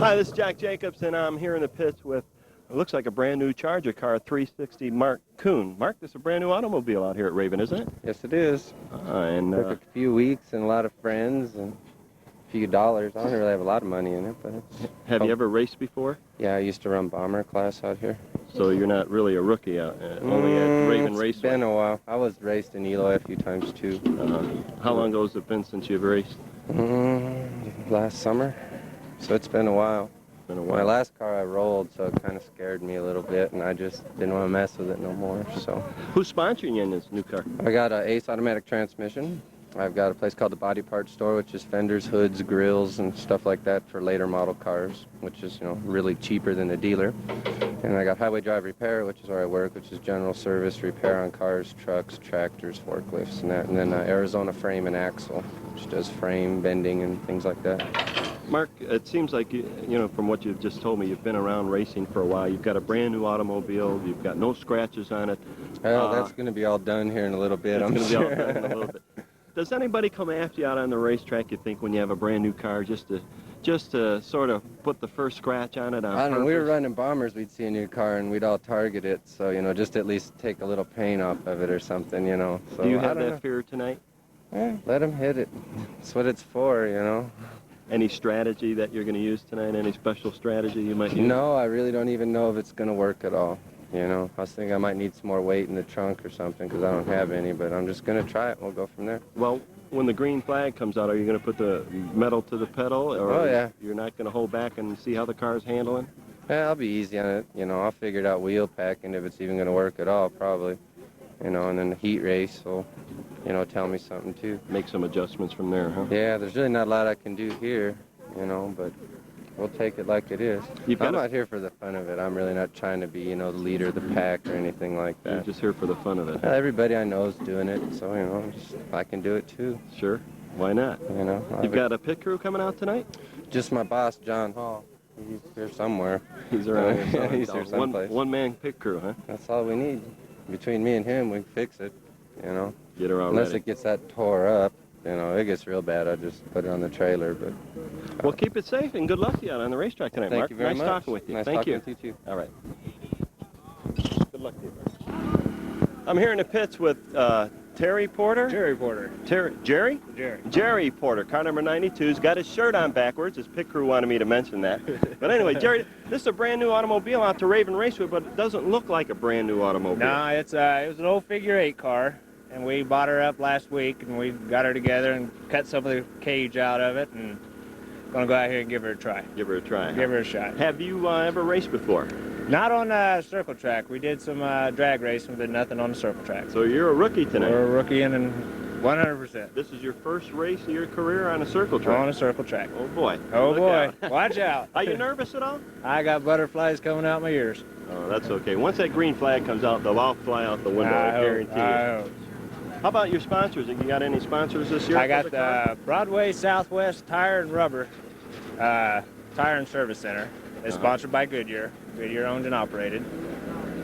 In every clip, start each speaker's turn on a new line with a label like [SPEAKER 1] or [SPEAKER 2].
[SPEAKER 1] Hi, this is Jack Jacobs, and I'm here in the pits with, it looks like a brand new Charger car, 360 Mark Kuhn. Mark, this is a brand new automobile out here at Raven, isn't it?
[SPEAKER 2] Yes, it is. Took a few weeks and a lot of friends and a few dollars. I don't really have a lot of money in it, but it's...
[SPEAKER 1] Have you ever raced before?
[SPEAKER 2] Yeah, I used to run bomber class out here.
[SPEAKER 1] So you're not really a rookie out only at Raven Raceway?
[SPEAKER 2] It's been a while. I was raced in Eloy a few times too.
[SPEAKER 1] How long ago has it been since you've raced?
[SPEAKER 2] Last summer. So it's been a while.
[SPEAKER 1] Been a while.
[SPEAKER 2] My last car I rolled, so it kind of scared me a little bit, and I just didn't want to mess with it no more. So.
[SPEAKER 1] Who's sponsoring you in this new car?
[SPEAKER 2] I got an Ace automatic transmission. I've got a place called the Body Parts Store, which is fenders, hoods, grills, and stuff like that for later model cars, which is, you know, really cheaper than the dealer. And I got Highway Drive Repair, which is where I work, which is general service, repair on cars, trucks, tractors, forklifts, and that. And then Arizona Frame and Axle, which does frame bending and things like that.
[SPEAKER 1] Mark, it seems like, you know, from what you've just told me, you've been around racing for a while. You've got a brand new automobile. You've got no scratches on it.
[SPEAKER 2] Well, that's going to be all done here in a little bit, I'm sure.
[SPEAKER 1] Be all done in a little bit. Does anybody come after you out on the racetrack, you think, when you have a brand new car, just to sort of put the first scratch on it on
[SPEAKER 2] I don't know,
[SPEAKER 1] purpose?
[SPEAKER 2] we were running bombers, we'd see a new car and we'd all target it, so, you know, just at least take a little paint off of it or something, you know. So,
[SPEAKER 1] do you have that fear tonight?
[SPEAKER 2] Let them hit it. That's what it's for, you know.
[SPEAKER 1] Any strategy that you're going to use tonight? Any special strategy you might use?
[SPEAKER 2] No, I really don't even know if it's going to work at all. You know, I was thinking I might need some more weight in the trunk or something because I don't have any, but I'm just going to try it. We'll go from there.
[SPEAKER 1] Well, when the green flag comes out, are you going to put the metal to the pedal? Or you're not going to hold back and see how the car's handling?
[SPEAKER 2] Yeah, I'll be easy on it. You know, I'll figure it out wheel packing if it's even going to work at all, probably. You know, and then the heat race will, you know, tell me something too.
[SPEAKER 1] Make some adjustments from there, huh?
[SPEAKER 2] Yeah, there's really not a lot I can do here, you know, but we'll take it like it is. I'm not here for the fun of it. I'm really not trying to be, you know, the leader of the pack or anything like that.
[SPEAKER 1] You're just here for the fun of it.
[SPEAKER 2] Well, everybody I know is doing it, so, you know, I can do it too.
[SPEAKER 1] Sure. Why not?
[SPEAKER 2] You know.
[SPEAKER 1] You've got a pit crew coming out tonight?
[SPEAKER 2] Just my boss, John Hall. He's here somewhere.
[SPEAKER 1] He's around here somewhere.
[SPEAKER 2] He's here someplace.
[SPEAKER 1] One-man pit crew, huh?
[SPEAKER 2] That's all we need. Between me and him, we can fix it, you know.
[SPEAKER 1] Get her all
[SPEAKER 2] Unless
[SPEAKER 1] ready.
[SPEAKER 2] it gets that tore up. You know, it gets real bad, I just put it on the trailer, but...
[SPEAKER 1] Well, keep it safe, and good luck to you out on the racetrack tonight, Mark.
[SPEAKER 2] Thank you very much.
[SPEAKER 1] Nice talking with you.
[SPEAKER 2] Nice
[SPEAKER 1] Thank you.
[SPEAKER 2] talking with you, too.
[SPEAKER 1] All right. Good luck to you, Mark. I'm here in the pits with Terri Porter.
[SPEAKER 3] Jerry Porter.
[SPEAKER 1] Jerry?
[SPEAKER 3] Jerry.
[SPEAKER 1] Jerry Porter, car number 92's got his shirt on backwards. His pit crew wanted me to mention that. But anyway, Jerry, this is a brand new automobile out to Raven Raceway, but it doesn't look like a brand new automobile.
[SPEAKER 3] No, it was an old figure 8 car, and we bought her up last week, and we got her together and cut some of the cage out of it, and gonna go out here and give her a try.
[SPEAKER 1] Give her a try.
[SPEAKER 3] Give her a shot.
[SPEAKER 1] Have you ever raced before?
[SPEAKER 3] Not on circle track. We did some drag racing, but nothing on the circle track.
[SPEAKER 1] So you're a rookie tonight.
[SPEAKER 3] We're a rookie and 100%.
[SPEAKER 1] This is your first race of your career on a circle track?
[SPEAKER 3] On a circle track.
[SPEAKER 1] Oh, boy.
[SPEAKER 3] Oh, boy. Watch out.
[SPEAKER 1] Are you nervous at all?
[SPEAKER 3] I got butterflies coming out my ears.
[SPEAKER 1] Oh, that's okay. Once that green flag comes out, they'll all fly out the window, I guarantee you.
[SPEAKER 3] I hope.
[SPEAKER 1] How about your sponsors? You got any sponsors this year?
[SPEAKER 3] I got the Broadway Southwest Tire and Rubber Tire and Service Center. It's sponsored by Goodyear. Goodyear owned and operated.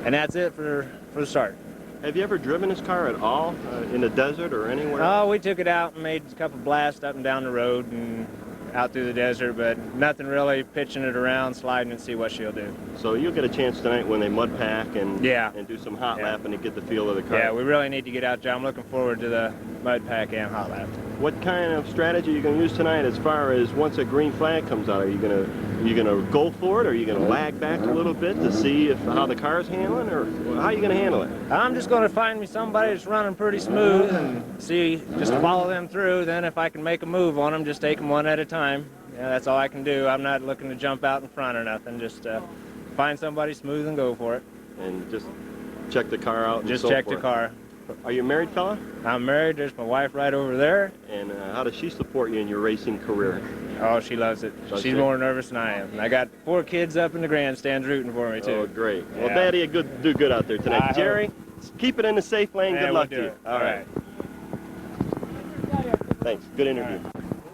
[SPEAKER 3] And that's it for the start.
[SPEAKER 1] Have you ever driven this car at all in the desert or anywhere?
[SPEAKER 3] Oh, we took it out and made a couple blasts up and down the road and out through the desert, but nothing really pitching it around, sliding and see what she'll do.
[SPEAKER 1] So you'll get a chance tonight when they mud pack and do some hot lapping to get the feel of the car.
[SPEAKER 3] Yeah, we really need to get out, John. I'm looking forward to the mud pack and hot lap.
[SPEAKER 1] What kind of strategy are you going to use tonight as far as once a green flag comes out? Are you going to go for it, or are you going to lag back a little bit to see how the car's handling, or how are you going to handle it?
[SPEAKER 3] I'm just going to find me somebody that's running pretty smooth and see, just follow them through. Then if I can make a move on them, just take them one at a time. Yeah, that's all I can do. I'm not looking to jump out in front or nothing. Just find somebody smooth and go for it.
[SPEAKER 1] And just check the car out.
[SPEAKER 3] Just check the car.
[SPEAKER 1] Are you a married fella?
[SPEAKER 3] I'm married. There's my wife right over there.
[SPEAKER 1] And how does she support you in your racing career?
[SPEAKER 3] Oh, she loves it. She's more nervous than I am. And I got 4 kids up in the grandstands rooting for me, too.
[SPEAKER 1] Oh, great. Yeah. Well, Daddy will do good out there tonight. Jerry, keep it in the safe lane. Good luck to you.
[SPEAKER 3] All right.
[SPEAKER 1] Thanks. Good interview.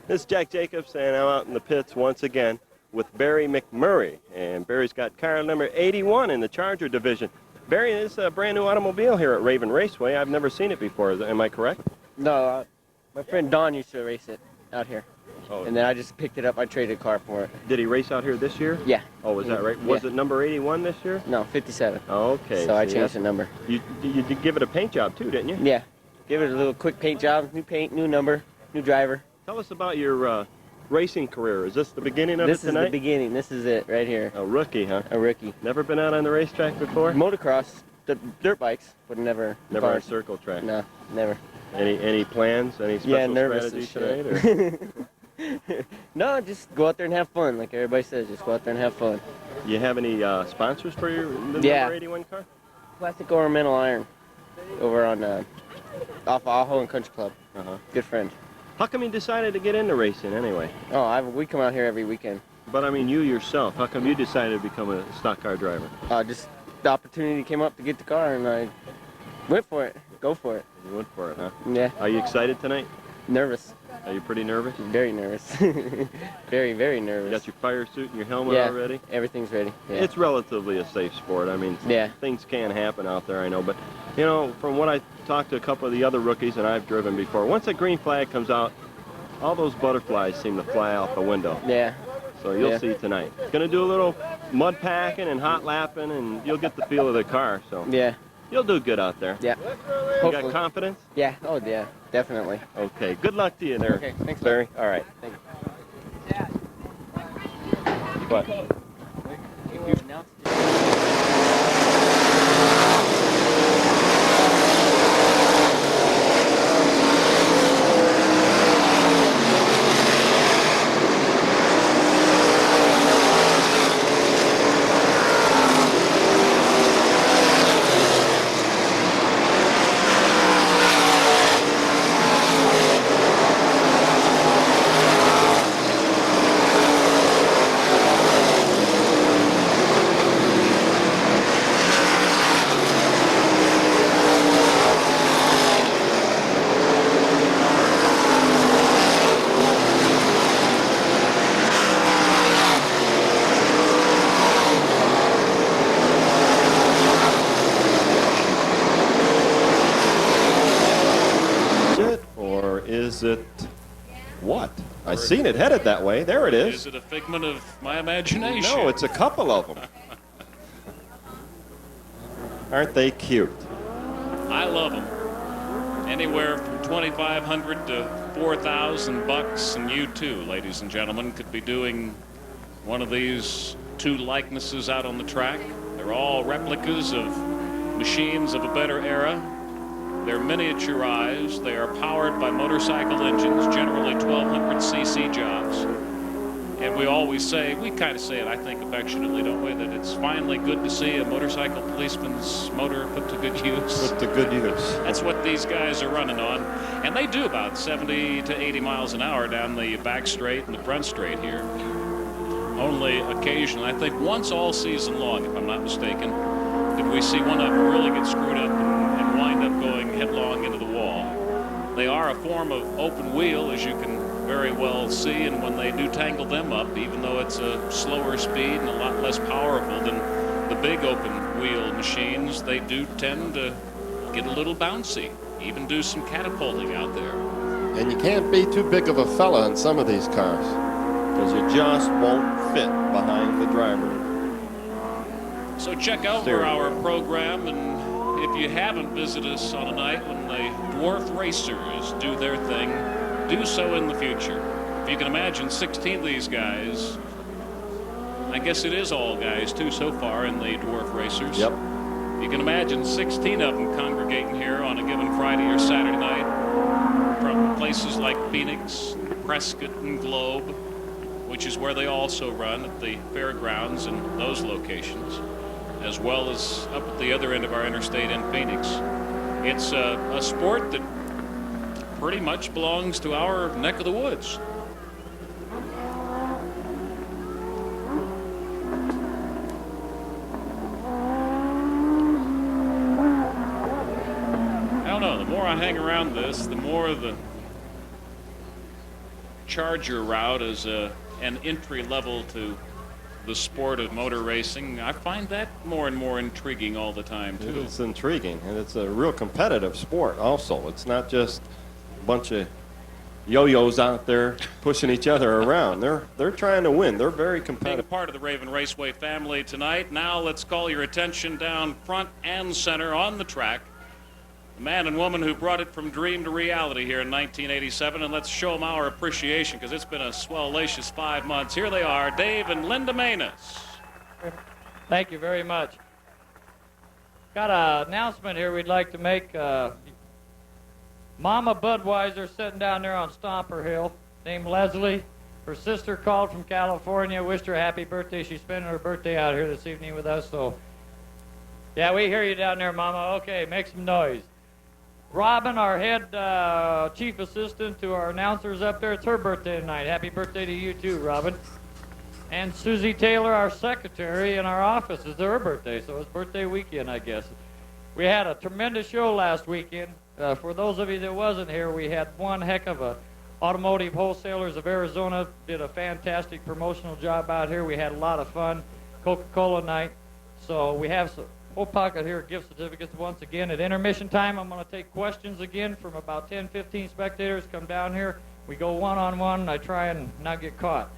[SPEAKER 1] This is Jack Jacobs, and I'm out in the pits once again with Barry McMurray. And Barry's got car number 81 in the Charger division. Barry, this is a brand new automobile here at Raven Raceway. I've never seen it before. Am I correct?
[SPEAKER 4] No, my friend Don used to race it out here.
[SPEAKER 1] Oh.
[SPEAKER 4] And then I just picked it up. I traded a car for it.
[SPEAKER 1] Did he race out here this year?
[SPEAKER 4] Yeah.
[SPEAKER 1] Oh, was that right? Was it number 81 this year?
[SPEAKER 4] No, 57.
[SPEAKER 1] Oh, okay.
[SPEAKER 4] So I changed the number.
[SPEAKER 1] You did give it a paint job too, didn't you?
[SPEAKER 4] Yeah. Give it a little quick paint job, new paint, new number, new driver.
[SPEAKER 1] Tell us about your racing career. Is this the beginning of it tonight?
[SPEAKER 4] This is the beginning. This is it right here.
[SPEAKER 1] A rookie, huh?
[SPEAKER 4] A rookie.
[SPEAKER 1] Never been out on the racetrack before?
[SPEAKER 4] Motocross, dirt bikes, but never.
[SPEAKER 1] Never on
[SPEAKER 4] cars.
[SPEAKER 1] circle track?
[SPEAKER 4] No, never.
[SPEAKER 1] Any plans? Any special strategy tonight? Or?
[SPEAKER 4] No, just go out there and have fun. Like everybody says, just go out there and have fun.
[SPEAKER 1] You have any sponsors for your number 81 car?
[SPEAKER 4] Plastic ornamental iron over on off Ajo and Country Club. Good friend.
[SPEAKER 1] How come you decided to get into racing anyway?
[SPEAKER 4] Oh, we come out here every weekend.
[SPEAKER 1] But I mean, you yourself, how come you decided to become a stock car driver?
[SPEAKER 4] Just the opportunity came up to get the car, and I went for it. Go for it.
[SPEAKER 1] You went for it, huh?
[SPEAKER 4] Yeah.
[SPEAKER 1] Are you excited tonight?
[SPEAKER 4] Nervous.
[SPEAKER 1] Are you pretty nervous?
[SPEAKER 4] Very nervous. Very, very nervous.
[SPEAKER 1] You got your fire suit and your helmet already?
[SPEAKER 4] Everything's ready. Yeah.
[SPEAKER 1] It's relatively a safe sport. I mean, things can happen out there, I know. But, you know, from what I talked to a couple of the other rookies and I've driven before, once a green flag comes out, all those butterflies seem to fly out the window.
[SPEAKER 4] Yeah.
[SPEAKER 1] So you'll see tonight. Gonna do a little mud packing and hot lapping, and you'll get the feel of the car. So
[SPEAKER 4] yeah,
[SPEAKER 1] you'll do good out there.
[SPEAKER 4] Yeah.
[SPEAKER 1] You got confidence?
[SPEAKER 4] Yeah. Oh yeah, definitely.
[SPEAKER 1] Okay. Good luck to you there.
[SPEAKER 4] Okay. Thanks,
[SPEAKER 1] Terri. All right.
[SPEAKER 4] Thank you.
[SPEAKER 1] What? Is it what? I seen it headed that way. There it is.
[SPEAKER 5] Is it a figment of my imagination?
[SPEAKER 1] No, it's a couple of them. Aren't they cute?
[SPEAKER 5] I love them. Anywhere from $2,500 to $4,000, and you too, ladies and gentlemen, could be doing one of these two likenesses out on the track. They're all replicas of machines of a better era. They're miniaturized. They are powered by motorcycle engines, generally 1,200cc jobs. And we always say, we kind of say it, I think, affectionately, don't we, that it's finally good to see a motorcycle policeman's motor put to good use.
[SPEAKER 1] Put to good use.
[SPEAKER 5] That's what these guys are running on. And they do about 70 to 80 miles an hour down the back straight and the front straight here. Only occasionally, I think once all season long, if I'm not mistaken, did we see one of them really get screwed up and wind up going headlong into the wall. They are a form of open wheel, as you can very well see, and when they do tangle them up, even though it's a slower speed and a lot less powerful than the big open wheel machines, they do tend to get a little bouncy, even do some catapulting out there.
[SPEAKER 6] And you can't be too big of a fella in some of these cars,
[SPEAKER 1] because you just won't fit behind the driver.
[SPEAKER 5] So check out for our program, and if you haven't visited us on a night when the dwarf racers do their thing, do so in the future. If you can imagine 16 of these guys, I guess it is all guys too so far in the dwarf racers.
[SPEAKER 1] Yep.
[SPEAKER 5] You can imagine 16 of them congregating here on a given Friday or Saturday night from places like Phoenix, Prescott, and Globe, which is where they also run at the fairgrounds and those locations, as well as up at the other end of our interstate in Phoenix. It's a sport that pretty much belongs to our neck of the woods. I don't know, the more I hang around this, the more the Charger route is an entry level to the sport of motor racing. I find that more and more intriguing all the time too.
[SPEAKER 1] It's intriguing, and it's a real competitive sport also. It's not just a bunch of yo-yos out there pushing each other around. They're trying to win. They're very
[SPEAKER 5] Being a
[SPEAKER 1] competitive.
[SPEAKER 5] part of the Raven Raceway family tonight. Now let's call your attention down front and center on the track. The man and woman who brought it from dream to reality here in 1987, and let's show them our appreciation because it's been a swell-lacious 5 months. Here they are, Dave and Linda Manus.
[SPEAKER 7] Thank you very much. Got an announcement here we'd like to make. Mama Budweiser sitting down there on Stomper Hill, named Leslie. Her sister called from California, wished her happy birthday. She's spending her birthday out here this evening with us, so yeah, we hear you down there, Mama. Okay, make some noise. Robin, our head chief assistant to our announcers up there, it's her birthday tonight. Happy birthday to you too, Robin. And Susie Taylor, our secretary in our office, is her birthday, so it's birthday weekend, I guess. We had a tremendous show last weekend. For those of you that wasn't here, we had one heck of a Automotive Wholesalers of Arizona did a fantastic promotional job out here. We had a lot of fun. Coca-Cola night. So we have a whole pocket here of gift certificates once again. At intermission time, I'm going to take questions again from about 10, 15 spectators. Come down here. We go one-on-one, and I try and not get caught.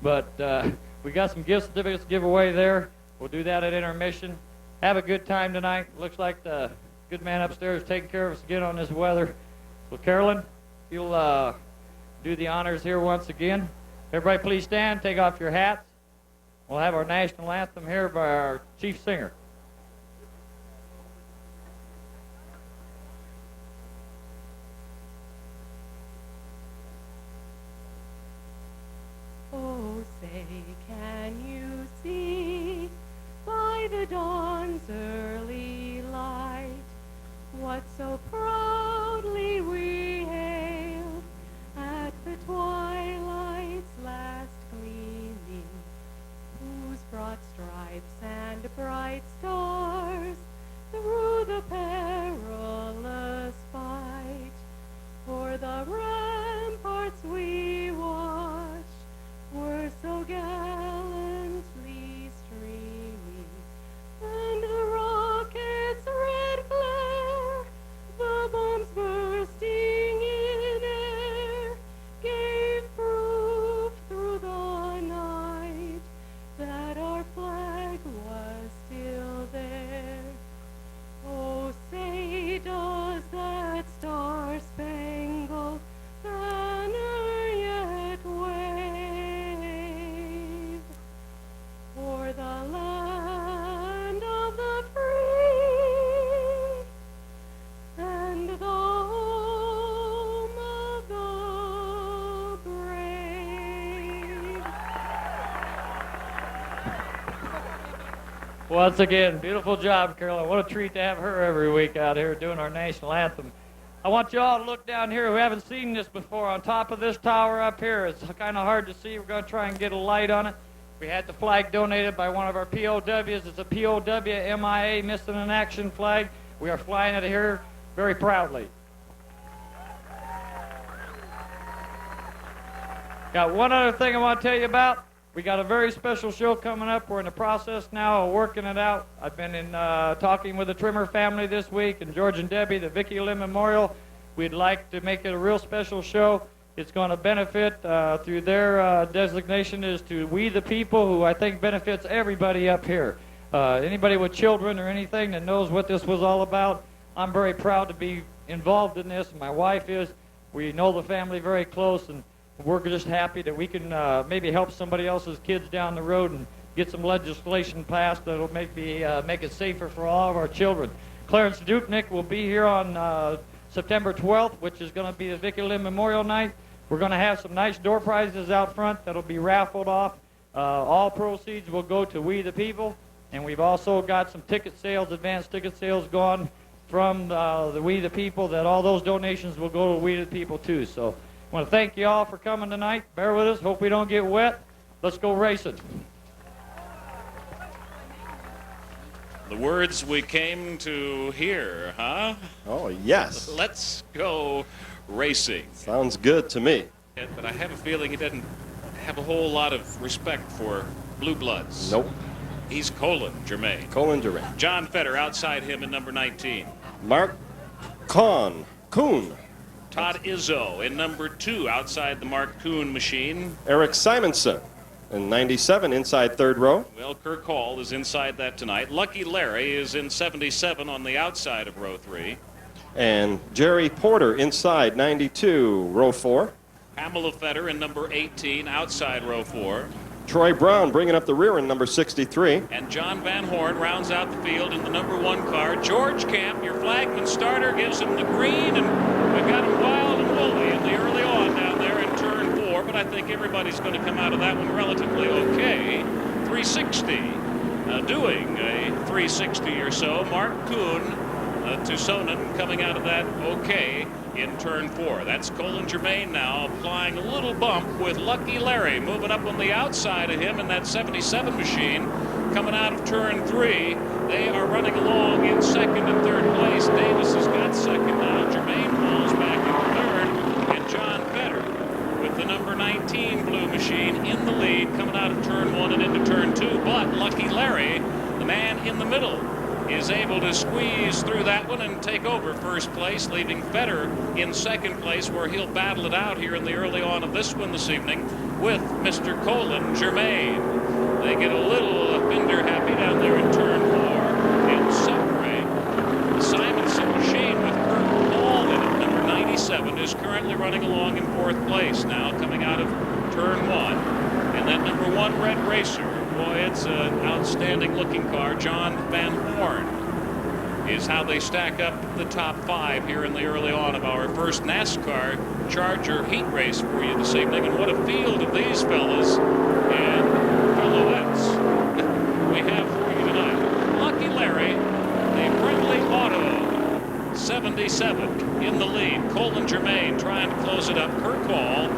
[SPEAKER 7] But we got some gift certificates to give away there. We'll do that at intermission. Have a good time tonight. Looks like the good man upstairs is taking care of us again on this weather. So Carolyn, you'll do the honors here once again. Everybody please stand, take off your hats. We'll have our national anthem here by our chief singer.
[SPEAKER 8] Oh, say, can you see by the dawn's early light what so proudly we hailed at the twilight's last gleaming, whose broad stripes and bright stars through the perilous fight o'er the ramparts we watched were so gallantly streaming, and the rocket's red glare, the bombs bursting in air, gave proof through the night that our flag was still there. Oh, say, does that star-spangled banner yet wave o'er the land of the free and the home of the brave?
[SPEAKER 7] Once again, beautiful job, Carolyn. What a treat to have her every week out here doing our national anthem. I want you all to look down here who haven't seen this before. On top of this tower up here, it's kind of hard to see. We're going to try and get a light on it. We had the flag donated by one of our POWs. It's a POW MIA Missing in Action flag. We are flying it here very proudly. Got one other thing I want to tell you about. We got a very special show coming up. We're in the process now of working it out. I've been in talking with the Trimmer family this week, and George and Debbie, the Vicky Lim Memorial. We'd like to make it a real special show. It's going to benefit through their designation is to We the People, who I think benefits everybody up here. Anybody with children or anything that knows what this was all about, I'm very proud to be involved in this. My wife is. We know the family very close, and we're just happy that we can maybe help somebody else's kids down the road and get some legislation passed that'll make it safer for all of our children. Clarence Dupnick will be here on September 12th, which is going to be the Vicky Lim Memorial Night. We're going to have some nice door prizes out front that'll be raffled off. All proceeds will go to We the People, and we've also got some ticket sales, advanced ticket sales going from the We the People, that all those donations will go to We the People too. So I want to thank you all for coming tonight. Bear with us. Hope we don't get wet. Let's go racing.
[SPEAKER 5] The words we came to hear, huh?
[SPEAKER 1] Oh, yes.
[SPEAKER 5] Let's go racing.
[SPEAKER 1] Sounds good to me.
[SPEAKER 5] But I have a feeling he doesn't have a whole lot of respect for blue bloods.
[SPEAKER 1] Nope.
[SPEAKER 5] He's Colin Germain.
[SPEAKER 1] Colin Durant.
[SPEAKER 5] John Fetter outside him in number 19.
[SPEAKER 1] Mark Kuhn.
[SPEAKER 5] Todd Izzo in number 2 outside the Mark Kuhn machine.
[SPEAKER 1] Eric Simonson in 97 inside third row.
[SPEAKER 5] Well, Kirk Hall is inside that tonight. Lucky Larry is in 77 on the outside of row 3.
[SPEAKER 1] And Jerry Porter inside 92, row 4.
[SPEAKER 5] Pamela Fetter in number 18 outside row 4.
[SPEAKER 1] Troy Brown bringing up the rear in number 63.
[SPEAKER 5] And John Vanhorn rounds out the field in the number 1 car. George Camp, your flagman starter, gives him the green, and we've got him wild and woolly in the early on down there in turn 4, but I think everybody's going to come out of that one relatively okay. 360, doing a 360 or so. Mark Kuhn, Tucsonan, coming out of that okay in turn 4. That's Colin Germain now applying a little bump with Lucky Larry moving up on the outside of him in that 77 machine coming out of turn 3. They are running along in second and third place. Davis has got second now. Germain falls back in third, and John Fetter with the number 19 blue machine in the lead coming out of turn 1 and into turn 2. But Lucky Larry, the man in the middle, is able to squeeze through that one and take over first place, leaving Fetter in second place, where he'll battle it out here in the early on of this one this evening with Mr. Colin Germain. They get a little fender happy down there in turn 4 and separate. The Simonson machine with Kurt Hall in it, number 97, is currently running along in fourth place now, coming out of turn 1. And that number 1 Red Racer, boy, it's an outstanding looking car. John Vanhorn is how they stack up the top 5 here in the early on of our first NASCAR Charger heat race for you this evening. And what a field of these fellas and fellowettes we have for you tonight. Lucky Larry, the friendly auto, 77 in the lead. Colin Germain trying to close it up. Kirk Hall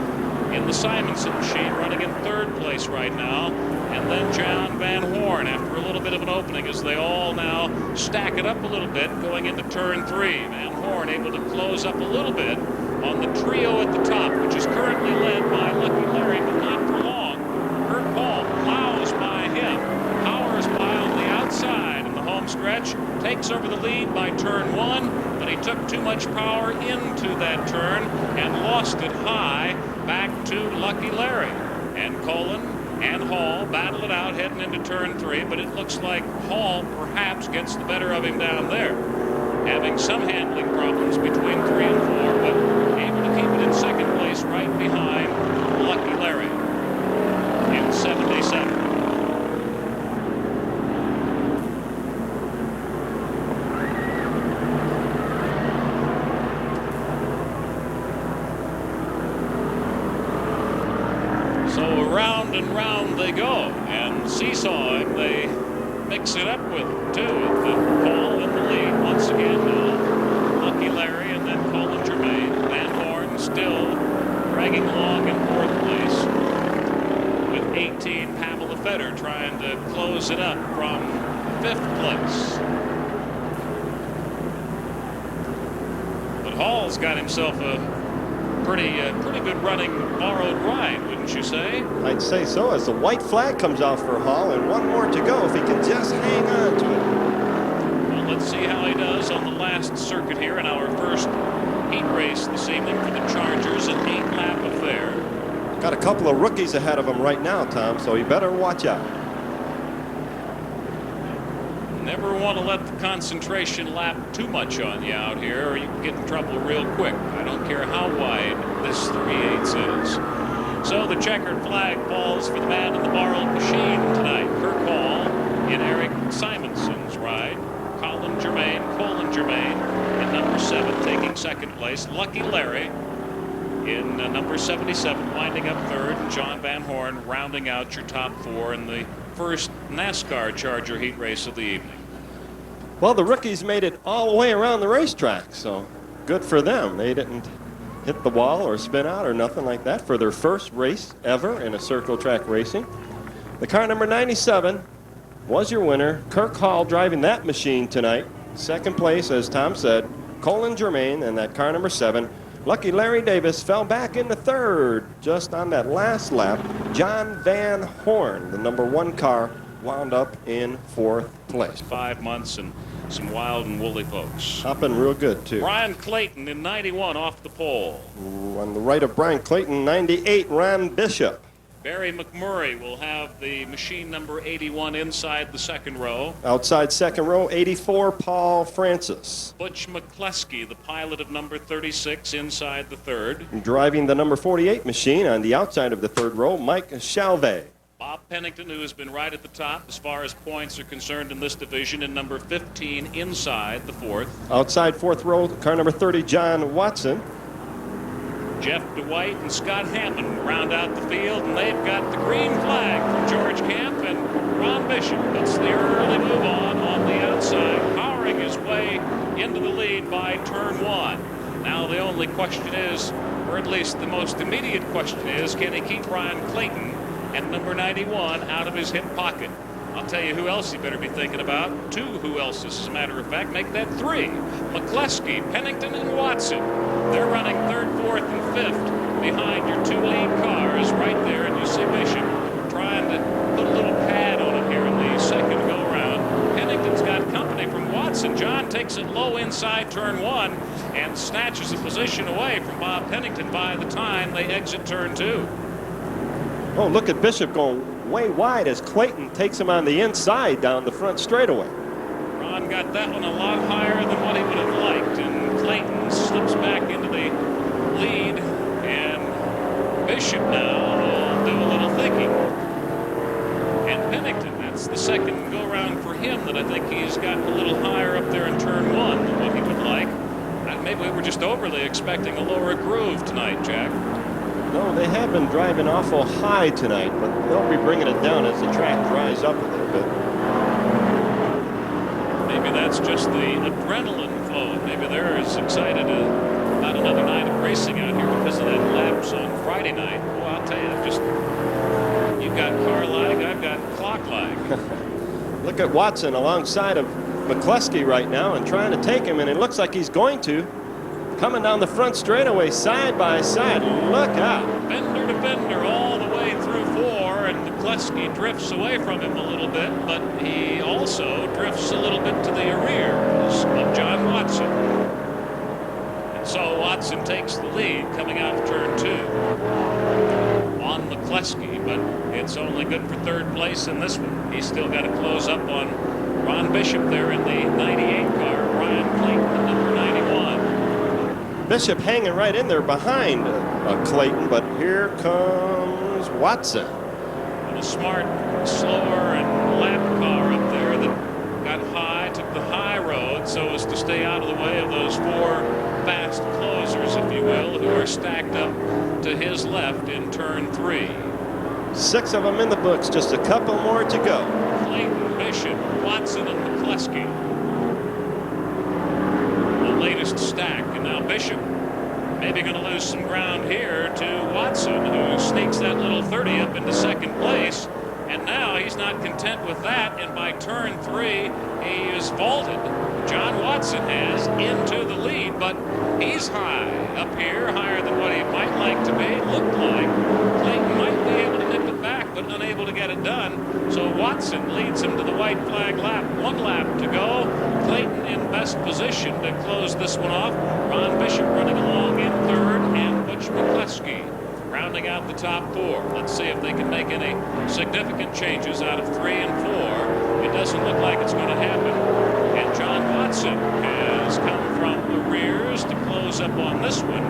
[SPEAKER 5] in the Simonson machine running in third place right now. And then John Vanhorn after a little bit of an opening as they all now stack it up a little bit going into turn 3. Vanhorn able to close up a little bit on the trio at the top, which is currently led by Lucky Larry, but not for long. Kirk Hall plows by him, powers by on the outside in the home stretch, takes over the lead by turn 1, but he took too much power into that turn and lost it high back to Lucky Larry. And Colin and Hall battle it out heading into turn 3, but it looks like Hall perhaps gets the better of him down there, having some handling problems between 3 and 4, but able to keep it in second place right behind Lucky Larry in 77. And round they go, and seesawing, they mix it up with 2 with the Hall in the lead once again now. Lucky Larry and then Colin Germain. Vanhorn still dragging along in fourth place with 18. Pamela Fetter trying to close it up from fifth place. But Hall's got himself a pretty good running borrowed ride, wouldn't you say?
[SPEAKER 1] I'd say so, as the white flag comes out for Hall, and one more to go if he can just hang on to it.
[SPEAKER 5] Well, let's see how he does on the last circuit here in our first heat race this evening for the Chargers, an 8-lap affair.
[SPEAKER 1] Got a couple of rookies ahead of him right now, Tom, so you better watch out.
[SPEAKER 5] Never want to let the concentration lap too much on you out here, or you can get in trouble real quick. I don't care how wide this 3/8 is. So the checkered flag falls for the man in the borrowed machine tonight. Kirk Hall in Eric Simonson's ride. Colin Germain in number 7 taking second place. Lucky Larry in number 77 winding up third. And John Vanhorn rounding out your top 4 in the first NASCAR Charger heat race of the evening.
[SPEAKER 1] Well, the rookies made it all the way around the racetrack, so good for them. They didn't hit the wall or spin out or nothing like that for their first race ever in a circle track racing. The car number 97 was your winner. Kirk Hall driving that machine tonight. Second place, as Tom said, Colin Germain, and that car number 7. Lucky Larry Davis fell back into third just on that last lap. John Vanhorn, the number 1 car, wound up in 4th place.
[SPEAKER 5] 5 months and some wild and woolly folks.
[SPEAKER 1] Hopping real good, too.
[SPEAKER 5] Brian Clayton in 91 off the pole.
[SPEAKER 1] On the right of Brian Clayton, 98, Ron Bishop.
[SPEAKER 5] Barry McMurray will have the machine number 81 inside the second row.
[SPEAKER 1] Outside second row, 84, Paul Francis.
[SPEAKER 5] Butch McCleskey, the pilot of number 36, inside the third.
[SPEAKER 1] Driving the number 48 machine on the outside of the third row, Mike Chalvet.
[SPEAKER 5] Bob Pennington, who has been right at the top as far as points are concerned in this division, in number 15 inside the fourth.
[SPEAKER 1] Outside fourth row, car number 30, John Watson.
[SPEAKER 5] Jeff DeWhite and Scott Hammond round out the field, and they've got the green flag from George Camp and Ron Bishop. It's the early move on the outside, powering his way into the lead by turn one. Now the only question is, or at least the most immediate question is, can he keep Brian Clayton and number 91 out of his hip pocket? I'll tell you who else he better be thinking about. 2 who else's, as a matter of fact. Make that 3. McCleskey, Pennington, and Watson. They're running 3rd, 4th, and 5th behind your 2 lead cars right there. And you see Bishop trying to put a little pad on it here in the second go-around. Pennington's got company from Watson. John takes it low inside turn 1 and snatches a position away from Bob Pennington by the time they exit turn 2.
[SPEAKER 1] Oh, look at Bishop going way wide as Clayton takes him on the inside down the front straightaway.
[SPEAKER 5] Ron got that one a lot higher than what he would have liked, and Clayton slips back into the lead, and Bishop now will do a little thinking. And Pennington, that's the second go-round for him that I think he's gotten a little higher up there in turn 1 than what he would like. Maybe we were just overly expecting a lower groove tonight, Jack.
[SPEAKER 1] No, they have been driving awful high tonight, but they'll be bringing it down as the track dries up a little bit.
[SPEAKER 5] Maybe that's just the adrenaline flow. Maybe they're as excited about another night of racing out here because of that lapse on Friday night. Well, I'll tell you, you've got car lag, I've got clock lag.
[SPEAKER 1] Look at Watson alongside of McCleskey right now and trying to take him, and it looks like he's going to. Coming down the front straightaway side by side. Look out.
[SPEAKER 5] Fender to fender all the way through 4, and McCleskey drifts away from him a little bit, but he also drifts a little bit to the arrears of John Watson. And so Watson takes the lead coming out of turn 2 on McCleskey, but it's only good for 3rd place in this one. He's still got to close up on Ron Bishop there in the 98 car, Brian Clayton, number 91.
[SPEAKER 1] Bishop hanging right in there behind Clayton, but here comes Watson.
[SPEAKER 5] And a smart, slower, and lap car up there that got high, took the high road so as to stay out of the way of those 4 fast closers, if you will, who are stacked up to his left in turn 3.
[SPEAKER 1] 6 of them in the books, just a couple more to go.
[SPEAKER 5] Clayton, Bishop, Watson, and McCleskey. Latest stack, and now Bishop maybe going to lose some ground here to Watson, who sneaks that little 30 up into 2nd place, and now he's not content with that, and by turn 3 he is vaulted. John Watson has into the lead, but he's high up here, higher than what he might like to be. Looked like Clayton might be able to nip it back, but unable to get it done. So Watson leads him to the white flag lap. 1 lap to go. Clayton in best position to close this one off. Ron Bishop running along in 3rd, and Butch McCleskey rounding out the top 4. Let's see if they can make any significant changes out of 3 and 4. It doesn't look like it's going to happen. And John Watson has come from the rears to close up on this one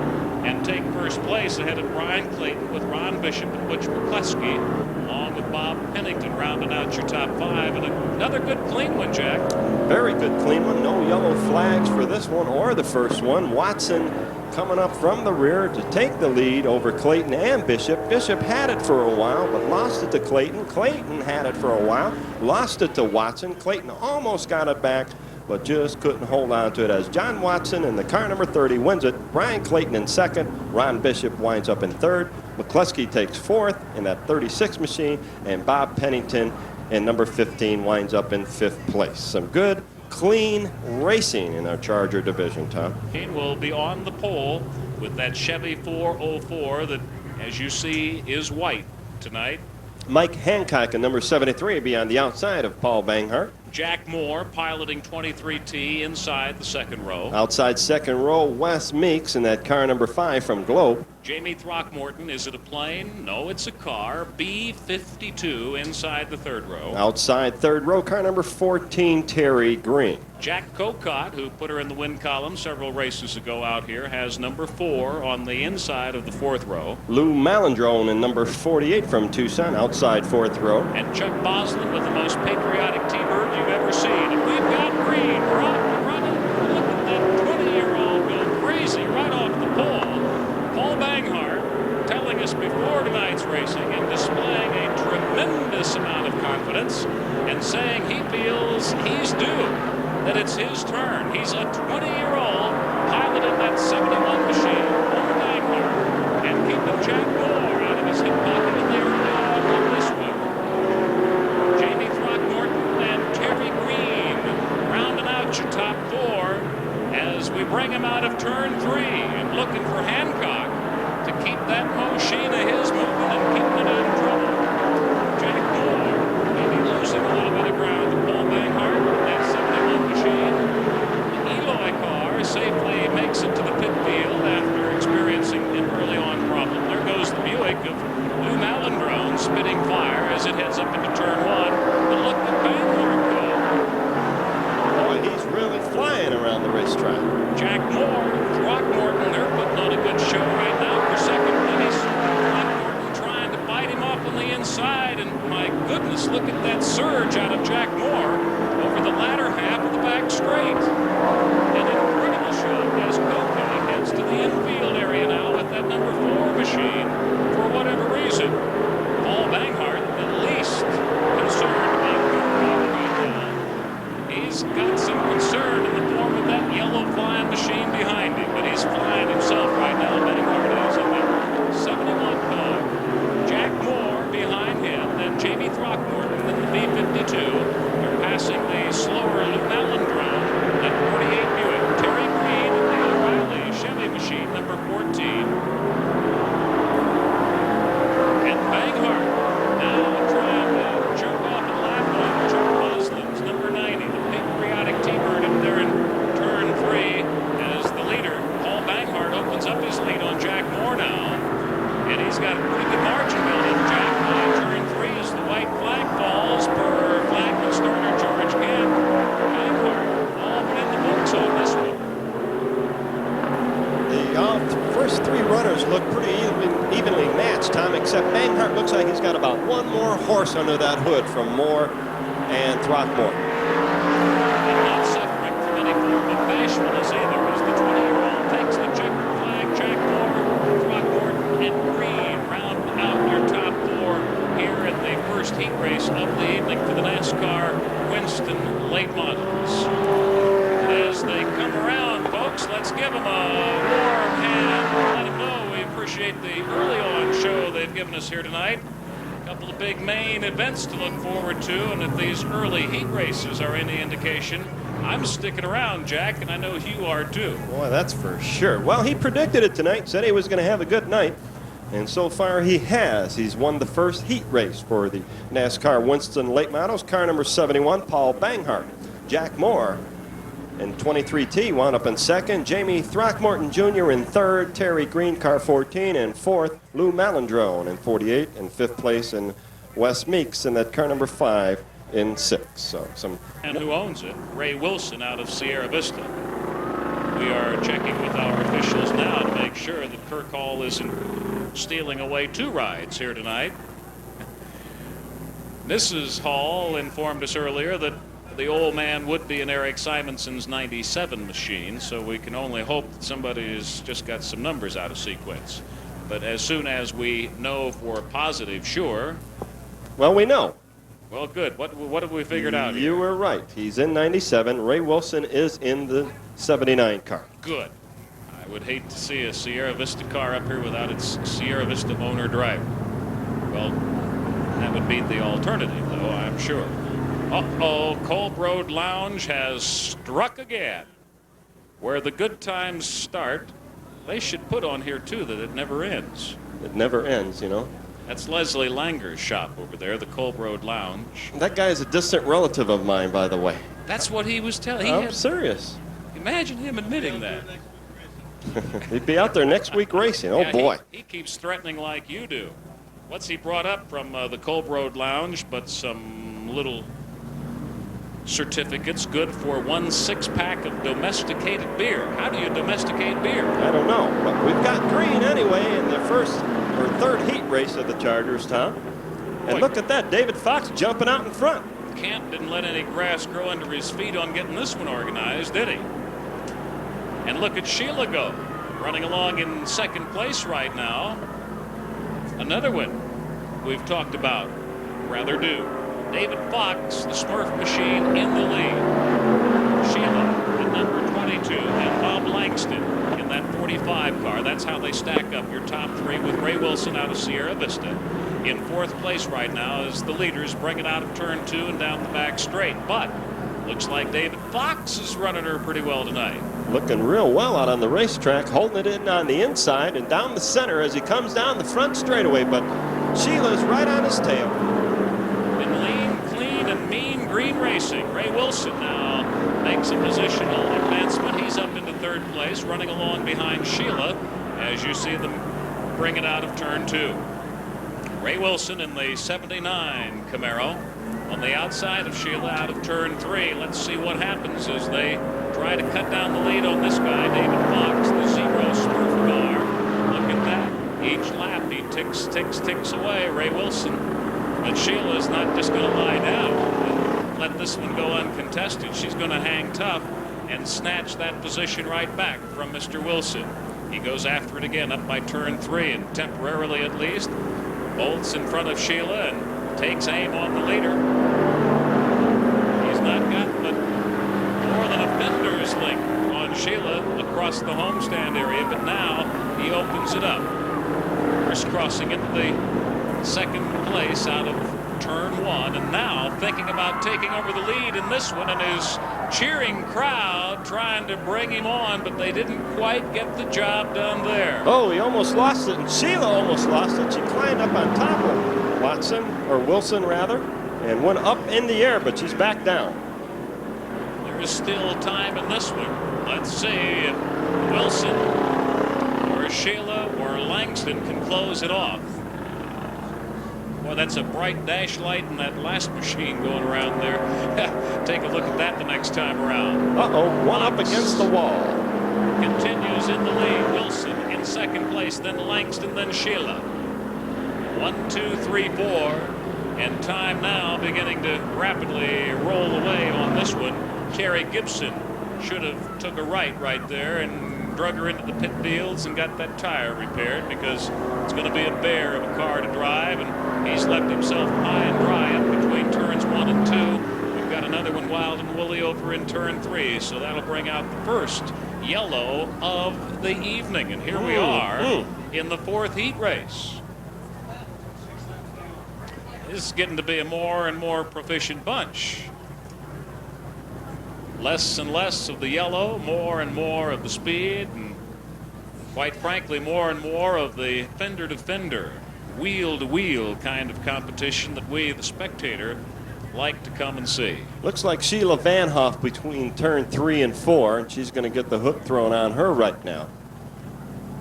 [SPEAKER 5] and take 1st place ahead of Brian Clayton with Ron Bishop and Butch McCleskey, along with Bob Pennington rounding out your top 5. And another good clean one, Jack.
[SPEAKER 1] Very good clean one. No yellow flags for this one or the first one. Watson coming up from the rear to take the lead over Clayton and Bishop. Bishop had it for a while, but lost it to Clayton. Clayton had it for a while, lost it to Watson. Clayton almost got it back, but just couldn't hold on to it as John Watson in the car number 30 wins it. Brian Clayton in 2nd. Ron Bishop winds up in 3rd. McCleskey takes 4th in that 36 machine, and Bob Pennington in number 15 winds up in 5th place. Some good, clean racing in our Charger division, Tom.
[SPEAKER 5] He will be on the pole with that Chevy 404 that, as you see, is white tonight.
[SPEAKER 1] Mike Hancock in number 73 will be on the outside of Paul Banghart.
[SPEAKER 5] Jack Moore piloting 23T inside the second row.
[SPEAKER 1] Outside second row, Wes Meeks in that car number 5 from Globe.
[SPEAKER 5] Jamie Throckmorton, is it a plane? No, it's a car. B-52 inside the third row.
[SPEAKER 1] Outside third row, car number 14, Terri Green.
[SPEAKER 5] Jack Cocott, who put her in the win column several races ago out here, has number 4 on the inside of the fourth row.
[SPEAKER 1] Lou Malandrone in number 48 from Tucson, outside fourth row.
[SPEAKER 5] And Chuck Boslin with the most patriotic T-bird you've ever seen. And we've got Green running. Look at that 20-year-old go crazy right off the pole. Paul Banghart telling us before tonight's racing and displaying a tremendous amount of confidence and saying he feels he's due, that it's his turn. He's a 20-year-old piloting that 71 machine, Paul Banghart, and keeping Jack Moore out of his hip pocket in the early on this one. Jamie Throckmorton and Terri Green rounding out your top 4 as we bring him out of turn 3 and looking for Hancock to keep that machine of his moving and keeping it out of trouble. Jack Moore maybe losing a little bit of ground to Paul Banghart in that 71 machine. The Eloy car safely makes it to the pit field after experiencing an early on problem. There goes the Buick of Lou Malandrone spitting fire as it heads up into turn 1. But look at Banghart go.
[SPEAKER 1] Boy, he's really flying around the racetrack.
[SPEAKER 5] Jack Moore, Throckmorton, they're putting on a good show right now for second place. Throckmorton trying to bite him off on the inside, and my goodness, look at that surge out of Jack Moore over the latter half of the back straight. An incredible show as Coco heads to the infield area now with that number 4 machine for whatever reason. Paul Banghart, at least concerned about Coco right now. He's got some concern in the form of that yellow flying machine behind him, but he's flying himself right now. Banghart is in the 71 car. Jack Moore behind him, then Jamie Throckmorton in the B-52. They're passing the slower Lou Malandrone, that 48 Buick. Terri Green in the O'Reilly Chevy machine, number 14. And Banghart now trying to jump off the lap on Chuck Boslin's number 90, the patriotic T-bird up there in turn 3 as the leader. Paul Banghart opens up his lead on Jack Moore now, and he's got a pretty good margin building. Jack by turn 3 as the white flag falls per flagman starter George Gant. Banghart all but in the books on this one.
[SPEAKER 1] The first 3 runners look pretty evenly matched, Tom, except Banghart looks like he's got about 1 more horse under that hood from Moore and Throckmorton.
[SPEAKER 5] And not suffering from any form of bashfulness either as the 20-year-old takes the checkered flag. Jack Moore, Throckmorton, and Green round out your top 4 here at the first heat race of the evening for the NASCAR Winston late models. And as they come around, folks, let's give them a warm hand. Let them know we appreciate the early on show they've given us here tonight. A couple of big main events to look forward to, and if these early heat races are any indication, I'm sticking around, Jack, and I know you are too.
[SPEAKER 1] Boy, that's for sure. Well, he predicted it tonight, said he was going to have a good night, and so far he has. He's won the first heat race for the NASCAR Winston Late Models, car number 71, Paul Banghart. Jack Moore in 23T wound up in second. Jamie Throckmorton Jr. in third. Terri Green, car 14, and fourth. Lou Malandrone in 48, and fifth place. And Wes Meeks in that car number 5 in 6. So some.
[SPEAKER 5] And who owns it? Ray Wilson out of Sierra Vista. We are checking with our officials now to make sure that Kirk Hall isn't stealing away 2 rides here tonight. Mrs. Hall informed us earlier that the old man would be in Eric Simonson's 97 machine, so we can only hope that somebody's just got some numbers out of sequence. But as soon as we know for positive sure.
[SPEAKER 1] Well, we know.
[SPEAKER 5] Well, good. What have we figured out here?
[SPEAKER 1] You were right. He's in 97. Ray Wilson is in the 79 car.
[SPEAKER 5] Good. I would hate to see a Sierra Vista car up here without its Sierra Vista owner driver. Well, that would be the alternative, though, I'm sure. Uh-oh, Culp Road Lounge has struck again. Where the good times start, they should put on here, too, that it never ends.
[SPEAKER 1] It never ends, you know.
[SPEAKER 5] That's Leslie Langer's shop over there, the Kolb Road Lounge.
[SPEAKER 6] That guy is a distant relative of mine, by the way.
[SPEAKER 5] That's what he was telling.
[SPEAKER 6] I'm serious.
[SPEAKER 5] Imagine him admitting that.
[SPEAKER 6] He'd be out there next week racing. Oh,
[SPEAKER 5] Yeah,
[SPEAKER 6] boy.
[SPEAKER 5] He keeps threatening like you do. What's he brought up from the Kolb Road Lounge but some little certificates good for 1 6-pack of domesticated beer. How do you domesticate beer?
[SPEAKER 1] I don't know, but we've got green anyway in the first or third heat race of the Chargers, Tom. And
[SPEAKER 5] Boy.
[SPEAKER 1] look at that, David Fox jumping out in front.
[SPEAKER 5] Camp didn't let any grass grow under his feet on getting this one organized, did he? And look at Sheila go, running along in second place right now. Another one we've talked about, rather do. David Fox, the Smurf machine, in the lead. Sheila at number 22 and Bob Langston in that 45 car. That's how they stack up, your top three, with Ray Wilson out of Sierra Vista. In fourth place right now as the leaders bring it out of turn 2 and down the back straight. But looks like David Fox is running her pretty well tonight.
[SPEAKER 1] Looking real well out on the racetrack, holding it in on the inside and down the center as he comes down the front straightaway. But Sheila's right on his tail.
[SPEAKER 5] In lean, clean, and mean green racing, Ray Wilson now makes a positional advancement. He's up into third place, running along behind Sheila as you see them bring it out of turn 2. Ray Wilson in the 79 Camaro on the outside of Sheila out of turn 3. Let's see what happens as they try to cut down the lead on this guy, David Fox, the Zero Smurf car. Look at that. Each lap he ticks away, Ray Wilson. But Sheila's not just going to lie down and let this one go uncontested. She's going to hang tough and snatch that position right back from Mr. Wilson. He goes after it again up by turn 3 and temporarily at least bolts in front of Sheila and takes aim on the leader. He's not got but more than a fender's length on Sheila across the homestand area, but now he opens it up. Crisscrossing into the second place out of turn 1, and now thinking about taking over the lead in this one, and his cheering crowd trying to bring him on, but they didn't quite get the job done there.
[SPEAKER 1] Oh, he almost lost it, and Sheila almost lost it. She climbed up on top of Wilson rather, and went up in the air, but she's back down.
[SPEAKER 5] There is still time in this one. Let's see if Wilson or Sheila or Langston can close it off. Boy, that's a bright dash light in that last machine going around there. Take a look at that the next time around.
[SPEAKER 1] Uh-oh, one up against the wall.
[SPEAKER 5] Continues in the lead. Wilson in second place, then Langston, then Sheila. 1, 2, 3, 4. And time now beginning to rapidly roll away on this one. Terri Gibson should have took a right there and drug her into the pit fields and got that tire repaired, because it's going to be a bear of a car to drive, and he's left himself high and dry up between turns 1 and 2. We've got another one wild and woolly over in turn 3, so that'll bring out the first yellow of the evening. And here we are in the fourth heat race. This is getting to be a more and more proficient bunch. Less and less of the yellow, more and more of the speed, and quite frankly, more and more of the fender-to-fender, wheel-to-wheel kind of competition that we, the spectator, like to come and see.
[SPEAKER 1] Looks like Sheila Vanhoff between turn 3 and 4, and she's going to get the hook thrown on her right now.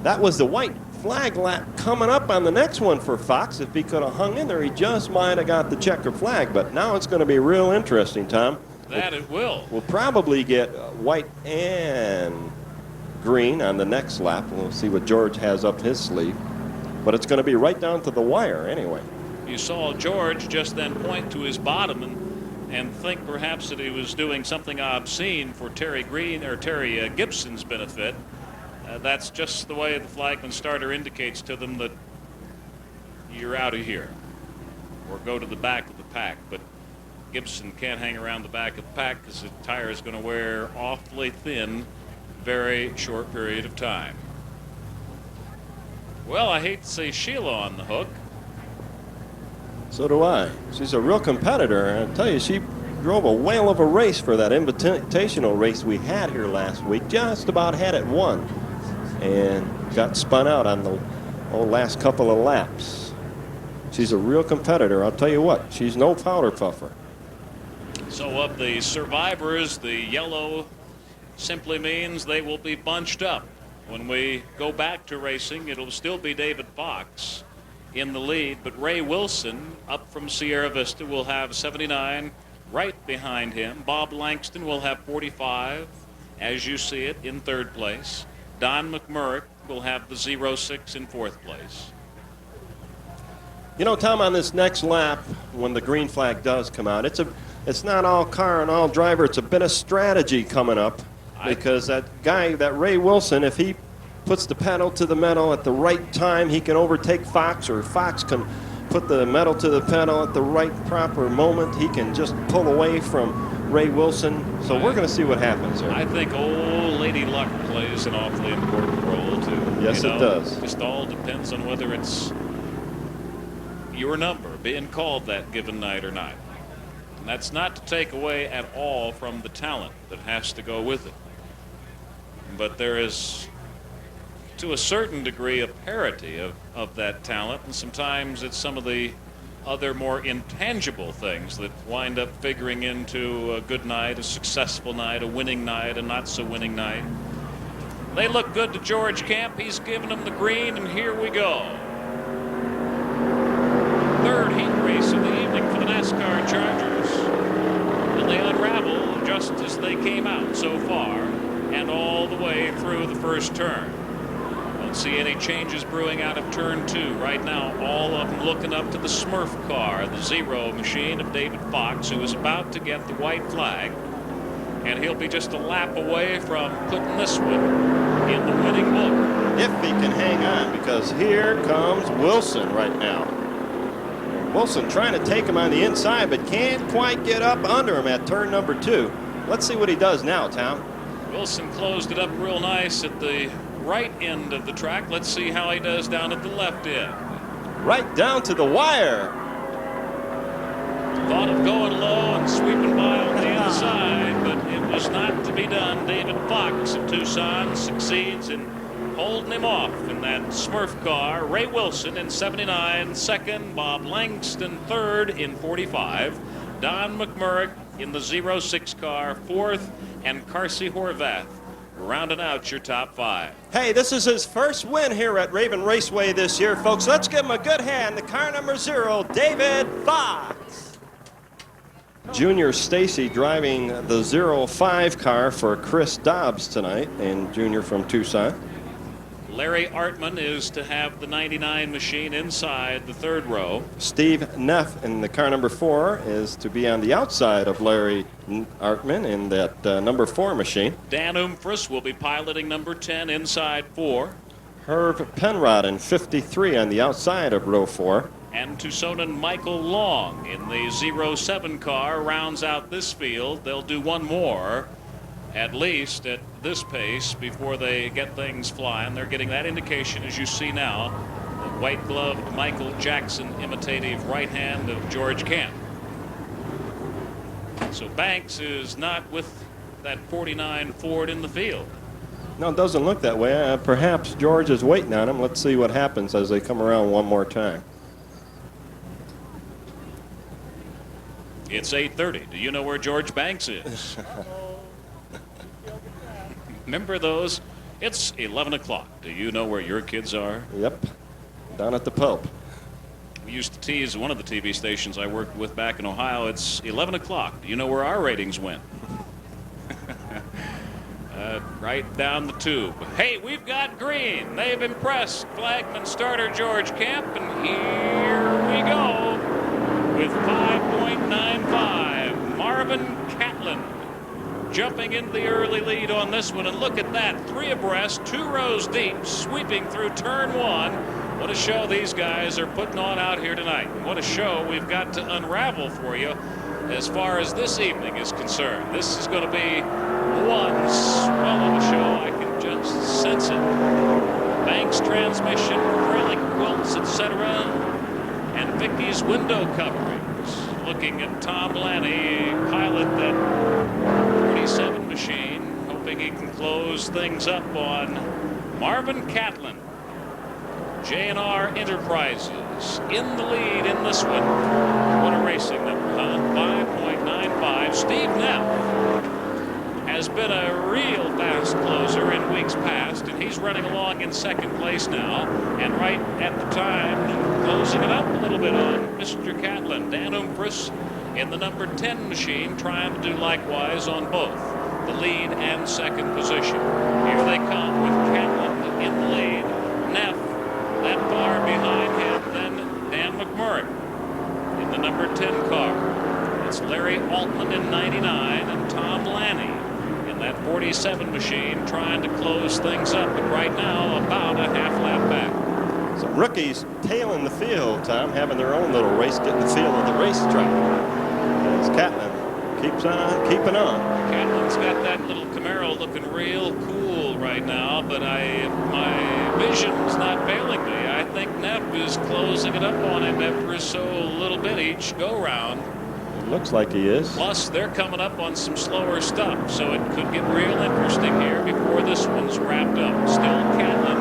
[SPEAKER 1] That was the white flag lap coming up on the next one for Fox. If he could have hung in there, he just might have got the checker flag, but now it's going to be real interesting, Tom.
[SPEAKER 5] That it will.
[SPEAKER 1] We'll probably get white and green on the next lap. We'll see what George has up his sleeve. But it's going to be right down to the wire anyway.
[SPEAKER 5] You saw George just then point to his bottom and think perhaps that he was doing something obscene for Terri Gibson's benefit. That's just the way the flagman starter indicates to them that you're out of here, or go to the back of the pack. But Gibson can't hang around the back of the pack because the tire is going to wear awfully thin very short period of time. Well, I hate to say Sheila on the hook.
[SPEAKER 1] So do I. She's a real competitor, and I tell you, she drove a whale of a race for that invitational race we had here last week. Just about had it won, and got spun out on the last couple of laps. She's a real competitor. I'll tell you what, she's no powder puffer.
[SPEAKER 5] So of the survivors, the yellow simply means they will be bunched up. When we go back to racing, it'll still be David Fox in the lead, but Ray Wilson up from Sierra Vista will have 79 right behind him. Bob Langston will have 45, as you see it, in third place. Don McMurrick will have the 06 in fourth place.
[SPEAKER 1] You know, Tom, on this next lap, when the green flag does come out, it's not all car and all driver. It's a bit of strategy coming up, because that guy, that Ray Wilson, if he puts the pedal to the metal at the right time, he can overtake Fox, or Fox can put the metal to the pedal at the right proper moment. He can just pull away from Ray Wilson. So we're going to see what happens here.
[SPEAKER 5] I think old Lady Luck plays an awfully important role, too.
[SPEAKER 1] Yes, it does.
[SPEAKER 5] It just all depends on whether it's your number being called that given night or not. And that's not to take away at all from the talent that has to go with it. But there is, to a certain degree, a parity of that talent, and sometimes it's some of the other more intangible things that wind up figuring into a good night, a successful night, a winning night, a not so winning night. They look good to George Camp. He's giving them the green, and here we go. Third heat race of the evening for the NASCAR Chargers, and they unravel just as they came out so far and all the way through the first turn. Don't see any changes brewing out of turn 2 right now. All of them looking up to the Smurf car, the Zero machine of David Fox, who is about to get the white flag, and he'll be just a lap away from putting this one in the winning book.
[SPEAKER 1] If he can hang on, because here comes Wilson right now. Wilson trying to take him on the inside, but can't quite get up under him at turn number 2. Let's see what he does now, Tom.
[SPEAKER 5] Wilson closed it up real nice at the right end of the track. Let's see how he does down at the left end.
[SPEAKER 1] Right down to the wire.
[SPEAKER 5] Thought of going low and sweeping by on the inside, but it was not to be done. David Fox of Tucson succeeds in holding him off in that Smurf car. Ray Wilson in 79, second. Bob Langston third in 45. Don McMurrick in the 06 car fourth, and Carsey Horvath rounding out your top 5.
[SPEAKER 1] Hey, this is his first win here at Raven Raceway this year, folks. Let's give him a good hand. The car number 0, David Fox. Junior Stacy driving the 05 car for Chris Dobbs tonight, and Junior from Tucson.
[SPEAKER 5] Larry Artman is to have the 99 machine inside the third row.
[SPEAKER 1] Steve Neff in the car number 4 is to be on the outside of Larry Artman in that number 4 machine.
[SPEAKER 5] Dan Umfris will be piloting number 10 inside 4.
[SPEAKER 1] Herb Penrod in 53 on the outside of row 4.
[SPEAKER 5] And Tucsonan Michael Long in the 07 car rounds out this field. They'll do one more, at least at this pace, before they get things flying. They're getting that indication, as you see now, the white-gloved Michael Jackson imitative right hand of George Camp. So Banks is not with that 49 Ford in the field.
[SPEAKER 1] No, it doesn't look that way. Perhaps George is waiting on him. Let's see what happens as they come around one more time.
[SPEAKER 5] It's 8:30. Do you know where George Banks is? Remember those? It's 11 o'clock. Do you know where your kids are?
[SPEAKER 1] Yep, down at the pub.
[SPEAKER 5] We used to tease one of the TV stations I worked with back in Ohio. It's 11 o'clock. Do you know where our ratings went? Right down the tube. Hey, we've got green. They've impressed flagman starter George Camp, and here we go with 5.95. Marvin Catlin jumping into the early lead on this one, and look at that, 3 abreast, 2 rows deep, sweeping through turn 1. What a show these guys are putting on out here tonight. What a show we've got to unravel for you as far as this evening is concerned. This is going to be one swell of a show. I can just sense it. Banks transmission, acrylic quilts, etc., and Vicky's window coverings. Looking at Tom Lanny pilot that 47 machine, hoping he can close things up on Marvin Catlin. J&R Enterprises is in the lead in this one. What a racing number, huh? 5.95. Steve Neff has been a real fast closer in weeks past, and he's running along in second place now. And right at the time, closing it up a little bit on Mr. Catlin. Dan Umphris in the number 10 machine, trying to do likewise on both the lead and second position. Here they come with Catlin in the lead. Neff that far behind him, then Dan McMurray in the number 10 car. It's Larry Altman in 99 and Tom Lanny in that 47 machine, trying to close things up, but right now about a half lap back.
[SPEAKER 1] Some rookies tailing the field, Tom, having their own little race, getting the feel of the racetrack. As Catlin keeps on keeping on.
[SPEAKER 5] Catlin's got that little Camaro looking real cool right now, but my vision's not failing me. I think Neff is closing it up on him ever so little bit each go-round.
[SPEAKER 1] It looks like he is.
[SPEAKER 5] Plus, they're coming up on some slower stuff, so it could get real interesting here before this one's wrapped up. Still Catlin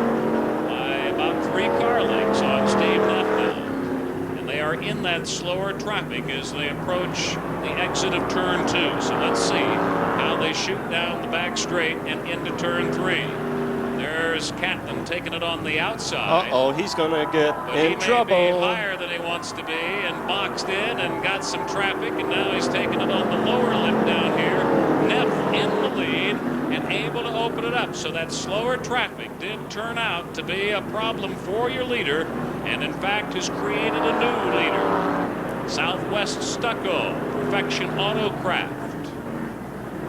[SPEAKER 5] by about 3 car lengths on Steve Neff now. And they are in that slower traffic as they approach the exit of turn 2. So let's see how they shoot down the back straight and into turn 3. There's Catlin taking it on the outside.
[SPEAKER 1] Uh-oh, he's going to get
[SPEAKER 5] but
[SPEAKER 1] in
[SPEAKER 5] he
[SPEAKER 1] trouble.
[SPEAKER 5] may be higher than he wants to be and boxed in and got some traffic, and now he's taking it on the lower lip down here. Neff in the lead and able to open it up. So that slower traffic did turn out to be a problem for your leader, and in fact has created a new leader. Southwest Stucco, Perfection Autocraft,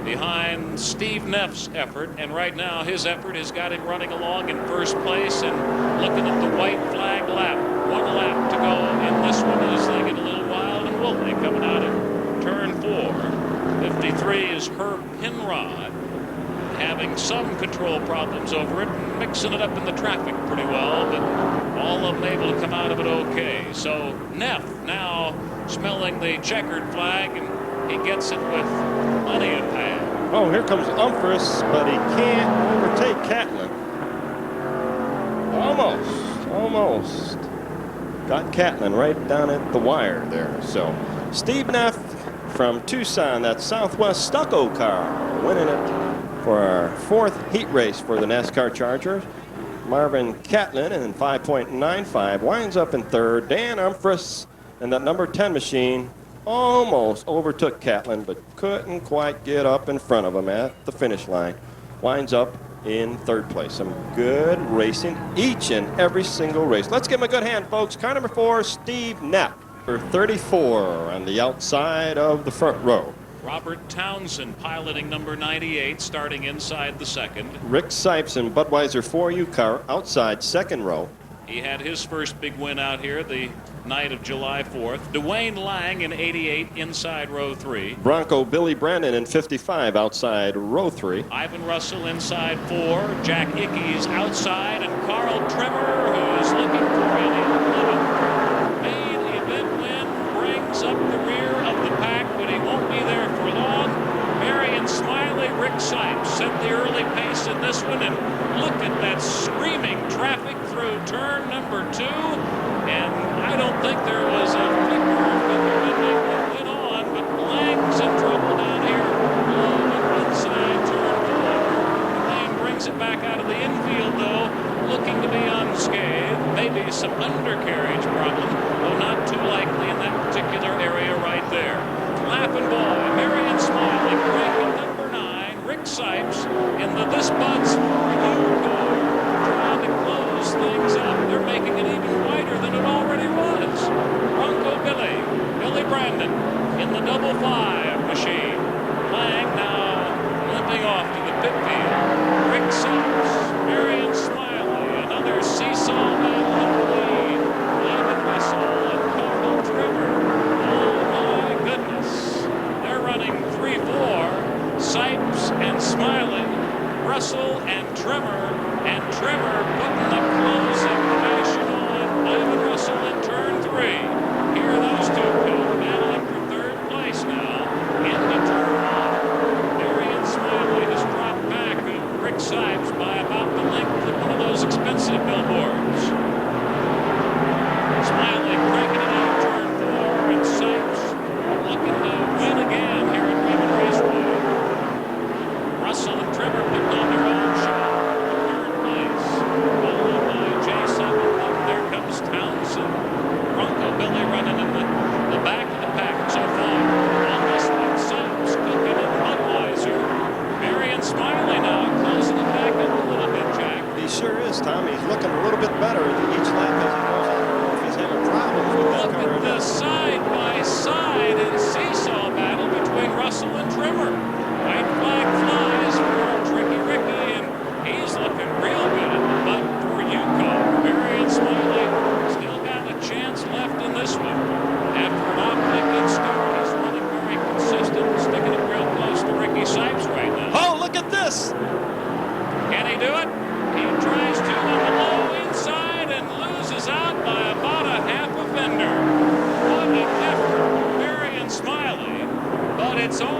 [SPEAKER 5] behind Steve Neff's effort, and right now his effort has got him running along in first place and looking at the white flag lap. 1 lap to go in this one as they get a little wild and woolly coming out of turn 4. 53 is Herb Penrod, having some control problems over it, mixing it up in the traffic pretty well, but all of them able to come out of it okay. So Neff now smelling the checkered flag, and he gets it with plenty of pad.
[SPEAKER 1] Oh, here comes Umphris, but he can't overtake Catlin. Almost. Got Catlin right down at the wire there. So Steve Neff from Tucson, that Southwest Stucco car, winning it for our 4th heat race for the NASCAR Chargers. Marvin Catlin in 5.95 winds up in 3rd. Dan Umphris and that number 10 machine almost overtook Catlin, but couldn't quite get up in front of him at the finish line. Winds up in 3rd place. Some good racing each and every single race. Let's give him a good hand, folks. Car number 4, Steve Neff, for 34 on the outside of the front row.
[SPEAKER 5] Robert Townsend piloting number 98, starting inside the 2nd.
[SPEAKER 1] Rick Sipes in Budweiser 4U car outside 2nd row.
[SPEAKER 5] He had his first big win out here the night of July 4th. Dwayne Lang in 88 inside row 3.
[SPEAKER 1] Bronco Billy Brandon in 55 outside row 3.
[SPEAKER 5] Ivan Russell inside 4. Jack Ickes outside, and Carl Trimmer, who is looking for an 11th main event win, brings up the rear of the pack, but he won't be there for long. Marion, Smiley, Rick Sipes set the early pace in this one, and look at that screaming traffic through turn number 2. And I don't think there was a flicker that went on, but Lang's in trouble down here. Inside turn 4. Lang brings it back out of the infield, though, looking to be unscathed. Maybe some undercarriage problem, though not too likely in that particular area right there. Laughing boy, Marion Smiley, breaking number 9. Rick Sipes in the This Bud's blue car, trying to close things up. They're making it even wider than it already was. Bronco Billy Brandon in the double 5 machine. Lang now limping off to the pit field. Rick Sipes, Marion Smiley, another seesaw battle in the lead. Ivan Russell and Carl Trimmer. Oh my goodness. They're running 3-4. Sipes and Smiley, Russell and Trimmer putting the closing passion on Ivan Russell in turn 3. Here those two go, battling for 3rd place now into turn 1. Marion Smiley has dropped back of Rick Sipes by about the length of one of those expensive billboards. Smiley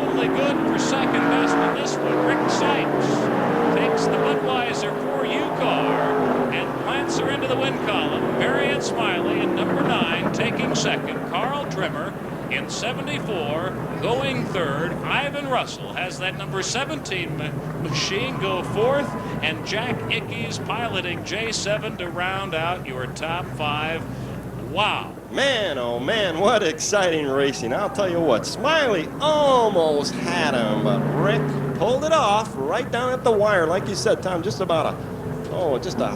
[SPEAKER 5] only good for second best in this one. Rick Sykes takes the Budweiser 4U car and plants her into the win column. Marion Smiley in number 9 taking second. Carl Trimmer in 74 going third. Ivan Russell has that number 17 machine go fourth, and Jack Ickes piloting J7 to round out your top 5. Wow.
[SPEAKER 1] Man, oh man, what exciting racing. I'll tell you what, Smiley almost had him, but Rick pulled it off right down at the wire. Like you said, Tom, just about just a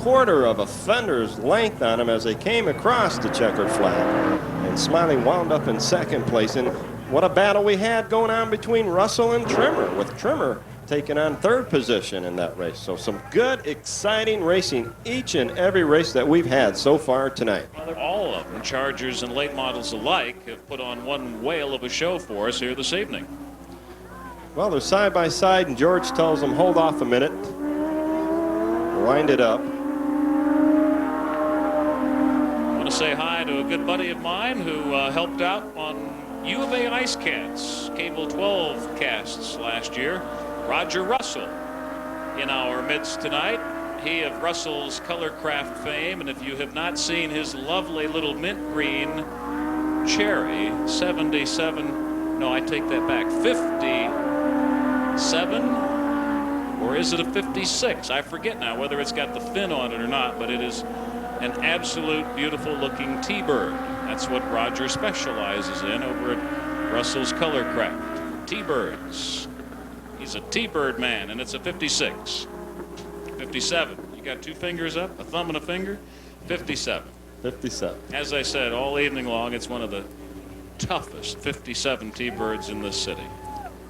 [SPEAKER 1] quarter of a fender's length on him as they came across the checkered flag. And Smiley wound up in second place. And what a battle we had going on between Russell and Trimmer, with Trimmer taking on third position in that race. So some good, exciting racing each and every race that we've had so far tonight.
[SPEAKER 5] All of them, Chargers and late models alike, have put on one whale of a show for us here this evening.
[SPEAKER 1] Well, they're side by side, and George tells them, hold off a minute. Wind it up.
[SPEAKER 5] I want to say hi to a good buddy of mine who helped out on U of A Ice Cats, Cable 12 casts last year. Roger Russell in our midst tonight. He of Russell's Colorcraft fame, and if you have not seen his lovely little mint green cherry 77, no, I take that back, 57, or is it a 56? I forget now whether it's got the fin on it or not, but it is an absolute beautiful looking T-bird. That's what Roger specializes in over at Russell's Colorcraft. T-birds. He's a T-bird man, and it's a 56. 57. You got 2 fingers up, a thumb and a finger. 57.
[SPEAKER 1] 57.
[SPEAKER 5] As I said, all evening long, it's one of the toughest 57 T-birds in this city.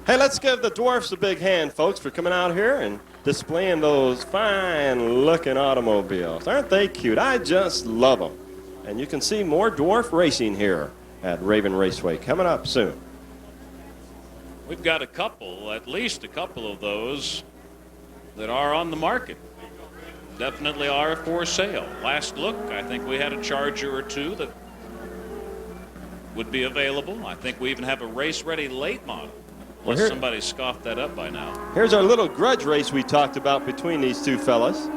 [SPEAKER 1] Hey, let's give the dwarfs a big hand, folks, for coming out here and displaying those fine-looking automobiles. Aren't they cute? I just love them. And you can see more dwarf racing here at Raven Raceway coming up soon.
[SPEAKER 5] We've got at least a couple of those that are on the market. Definitely are for sale. Last look, I think we had a Charger or 2 that would be available. I think we even have a race-ready late model. Unless somebody scoffed that up by now.
[SPEAKER 1] Here's our little grudge race we talked about between these two fellas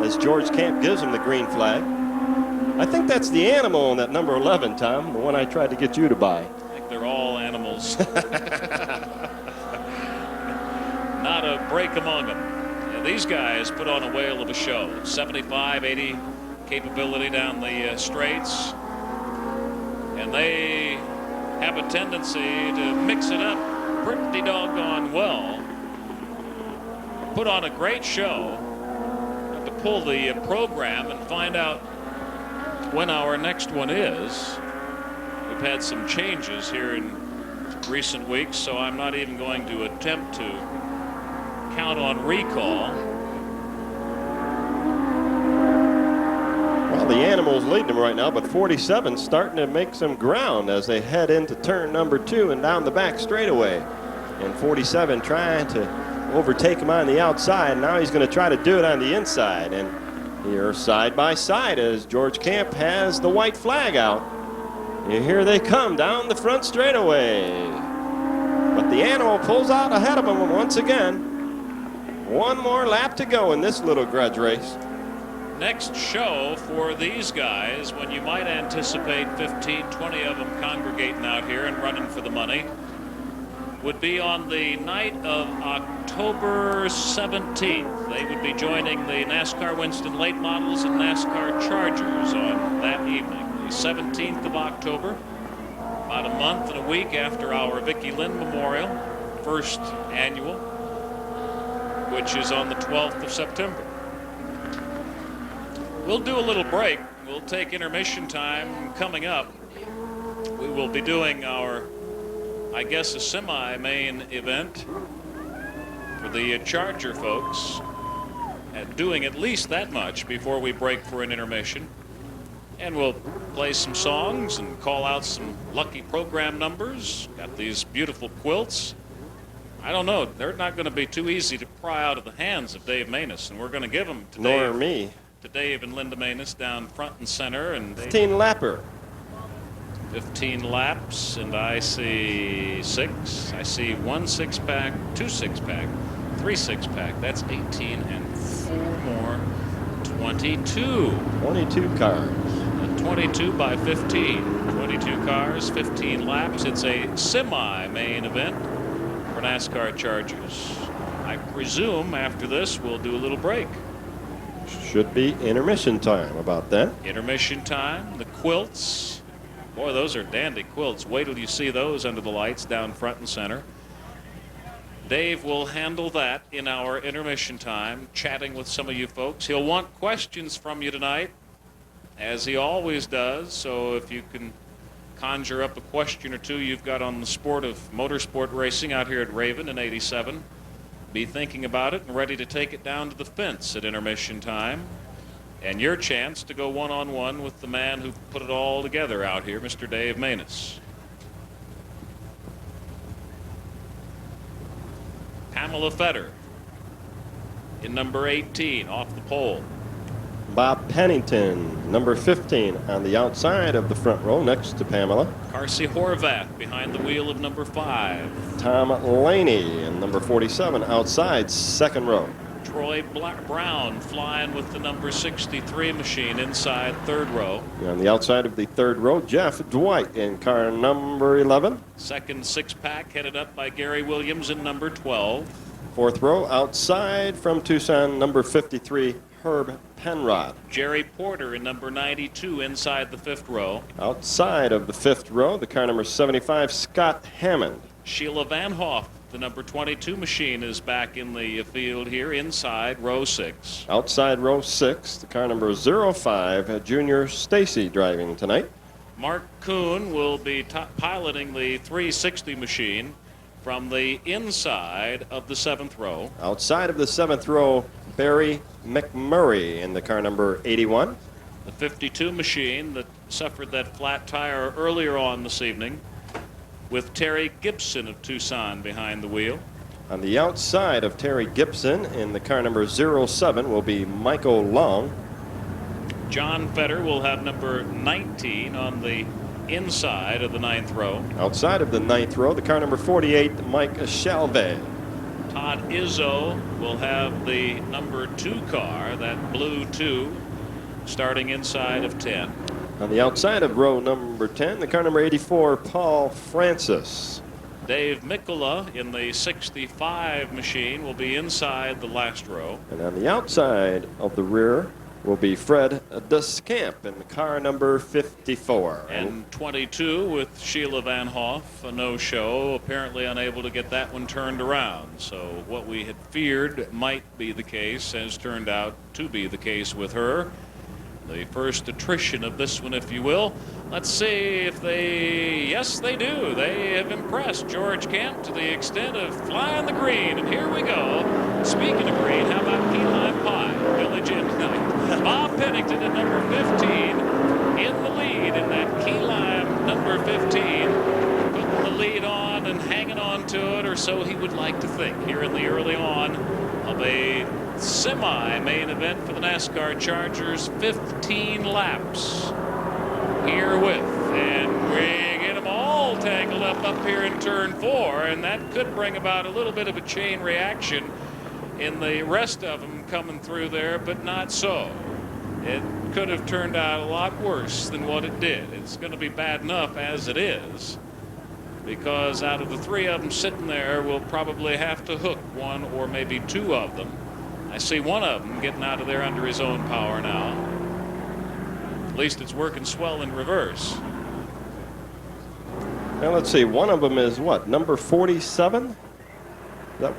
[SPEAKER 1] as George Camp gives him the green flag. I think that's the animal on that number 11, Tom, the one I tried to get you to buy.
[SPEAKER 5] I think they're all animals. Not a break among them. Yeah, these guys put on a whale of a show. 75, 80 capability down the straights. And they have a tendency to mix it up pretty doggone well. Put on a great show. Have to pull the program and find out when our next one is. We've had some changes here in recent weeks, so I'm not even going to attempt to count on recall.
[SPEAKER 1] Well, the animal's leading them right now, but 47 starting to make some ground as they head into turn number 2 and down the back straightaway. And 47 trying to overtake him on the outside. Now he's going to try to do it on the inside. And here side by side as George Camp has the white flag out. And here they come down the front straightaway. But the animal pulls out ahead of him once again. One more lap to go in this little grudge race.
[SPEAKER 5] Next show for these guys, when you might anticipate 15, 20 of them congregating out here and running for the money, would be on the night of October 17th. They would be joining the NASCAR Winston late models and NASCAR Chargers on that evening. The 17th of October, about a month and a week after our Vicki Lynn Memorial, first annual, which is on the 12th of September. We'll do a little break. We'll take intermission time coming up. We will be doing our, I guess, a semi-main event for the Charger folks, and doing at least that much before we break for an intermission. And we'll play some songs and call out some lucky program numbers. Got these beautiful quilts. I don't know. They're not going to be too easy to pry out of the hands of Dave Maness, and we're going to give them to
[SPEAKER 1] Nor me.
[SPEAKER 5] Dave and Linda Maness down front and center. And
[SPEAKER 1] 15 lapper.
[SPEAKER 5] 15 laps, and I see 6. I see 1 6-pack, 2 6-pack, 3 6-pack. That's 18 and 4 more. 22.
[SPEAKER 1] 22 cars.
[SPEAKER 5] 22 by 15. 22 cars, 15 laps. It's a semi-main event for NASCAR Chargers. I presume after this we'll do a little break.
[SPEAKER 1] Should be intermission time about that.
[SPEAKER 5] Intermission time. The quilts. Boy, those are dandy quilts. Wait till you see those under the lights down front and center. Dave will handle that in our intermission time, chatting with some of you folks. He'll want questions from you tonight, as he always does. So if you can conjure up a question or two you've got on the sport of motorsport racing out here at Raven in 87, be thinking about it and ready to take it down to the fence at intermission time. And your chance to go one-on-one with the man who put it all together out here, Mr. Dave Maness. Pamela Fetter in number 18 off the pole.
[SPEAKER 1] Bob Pennington, number 15, on the outside of the front row next to Pamela.
[SPEAKER 5] Carsey Horvath behind the wheel of number 5.
[SPEAKER 1] Tom Laney in number 47 outside second row.
[SPEAKER 5] Troy Brown flying with the number 63 machine inside third row.
[SPEAKER 1] On the outside of the third row, Jeff Dwight in car number 11.
[SPEAKER 5] Second 6-pack headed up by Gary Williams in number 12.
[SPEAKER 1] Fourth row outside from Tucson, number 53, Herb Penrod.
[SPEAKER 5] Jerry Porter in number 92 inside the fifth row.
[SPEAKER 1] Outside of the fifth row, the car number 75, Scott Hammond.
[SPEAKER 5] Sheila Van Hoff, the number 22 machine, is back in the field here inside row 6.
[SPEAKER 1] Outside row 6, the car number 05, Junior Stacy, driving tonight.
[SPEAKER 5] Mark Kuhn will be piloting the 360 machine from the inside of the 7th row.
[SPEAKER 1] Outside of the 7th row, Barry McMurray in the car number 81.
[SPEAKER 5] The 52 machine that suffered that flat tire earlier on this evening, with Terri Gibson of Tucson behind the wheel.
[SPEAKER 1] On the outside of Terri Gibson in the car number 07 will be Michael Long.
[SPEAKER 5] John Fetter will have number 19 on the inside of the 9th row.
[SPEAKER 1] Outside of the 9th row, the car number 48, Mike Shalve.
[SPEAKER 5] Todd Izzo will have the number 2 car, that blue 2, starting inside of 10.
[SPEAKER 1] On the outside of row number 10, the car number 84, Paul Francis.
[SPEAKER 5] Dave Mikula in the 65 machine will be inside the last row.
[SPEAKER 1] And on the outside of the rear will be Fred Descamp in the car number 54.
[SPEAKER 5] And 22 with Sheila Van Hoff, a no-show, apparently unable to get that one turned around. So what we had feared might be the case has turned out to be the case with her. The first attrition of this one, if you will. Let's see if they, yes, they do. They have impressed George Camp to the extent of flying the green. And here we go. Speaking of green, how about key lime pie? Village Inn tonight. Bob Pennington at number 15 in the lead in that key lime number 15. Putting the lead on and hanging on to it, or so he would like to think, here in the early on of a semi-main event for the NASCAR Chargers. 15 laps herewith, and we get them all tangled up here in turn 4, and that could bring about a little bit of a chain reaction in the rest of them coming through there, but not so. It could have turned out a lot worse than what it did. It's going to be bad enough as it is, because out of the 3 of them sitting there, we'll probably have to hook 1 or maybe 2 of them. I see one of them getting out of there under his own power now. At least it's working swell in reverse.
[SPEAKER 1] Now let's see, one of them is what, number 47? That,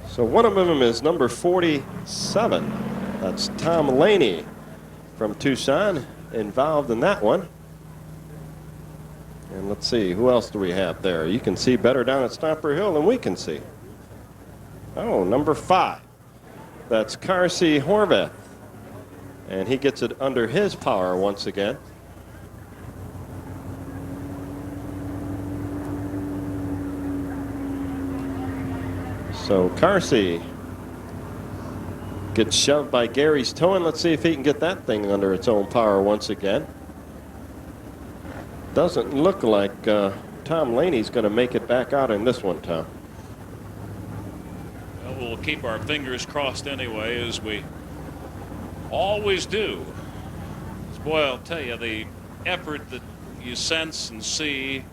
[SPEAKER 1] so one of them is number 47. That's Tom Laney from Tucson, involved in that one. And let's see, who else do we have there? You can see better down at Stomper Hill than we can see. Oh, number 5. That's Carsey Horvath. And he gets it under his power once again. So Carsey gets shoved by Gary's towing. Let's see if he can get that thing under its own power once again. Doesn't look like Tom Laney's going to make it back out in this one, Tom.
[SPEAKER 5] Well, we'll keep our fingers crossed anyway, as we always do. Boy, I'll tell you, the effort that you sense and see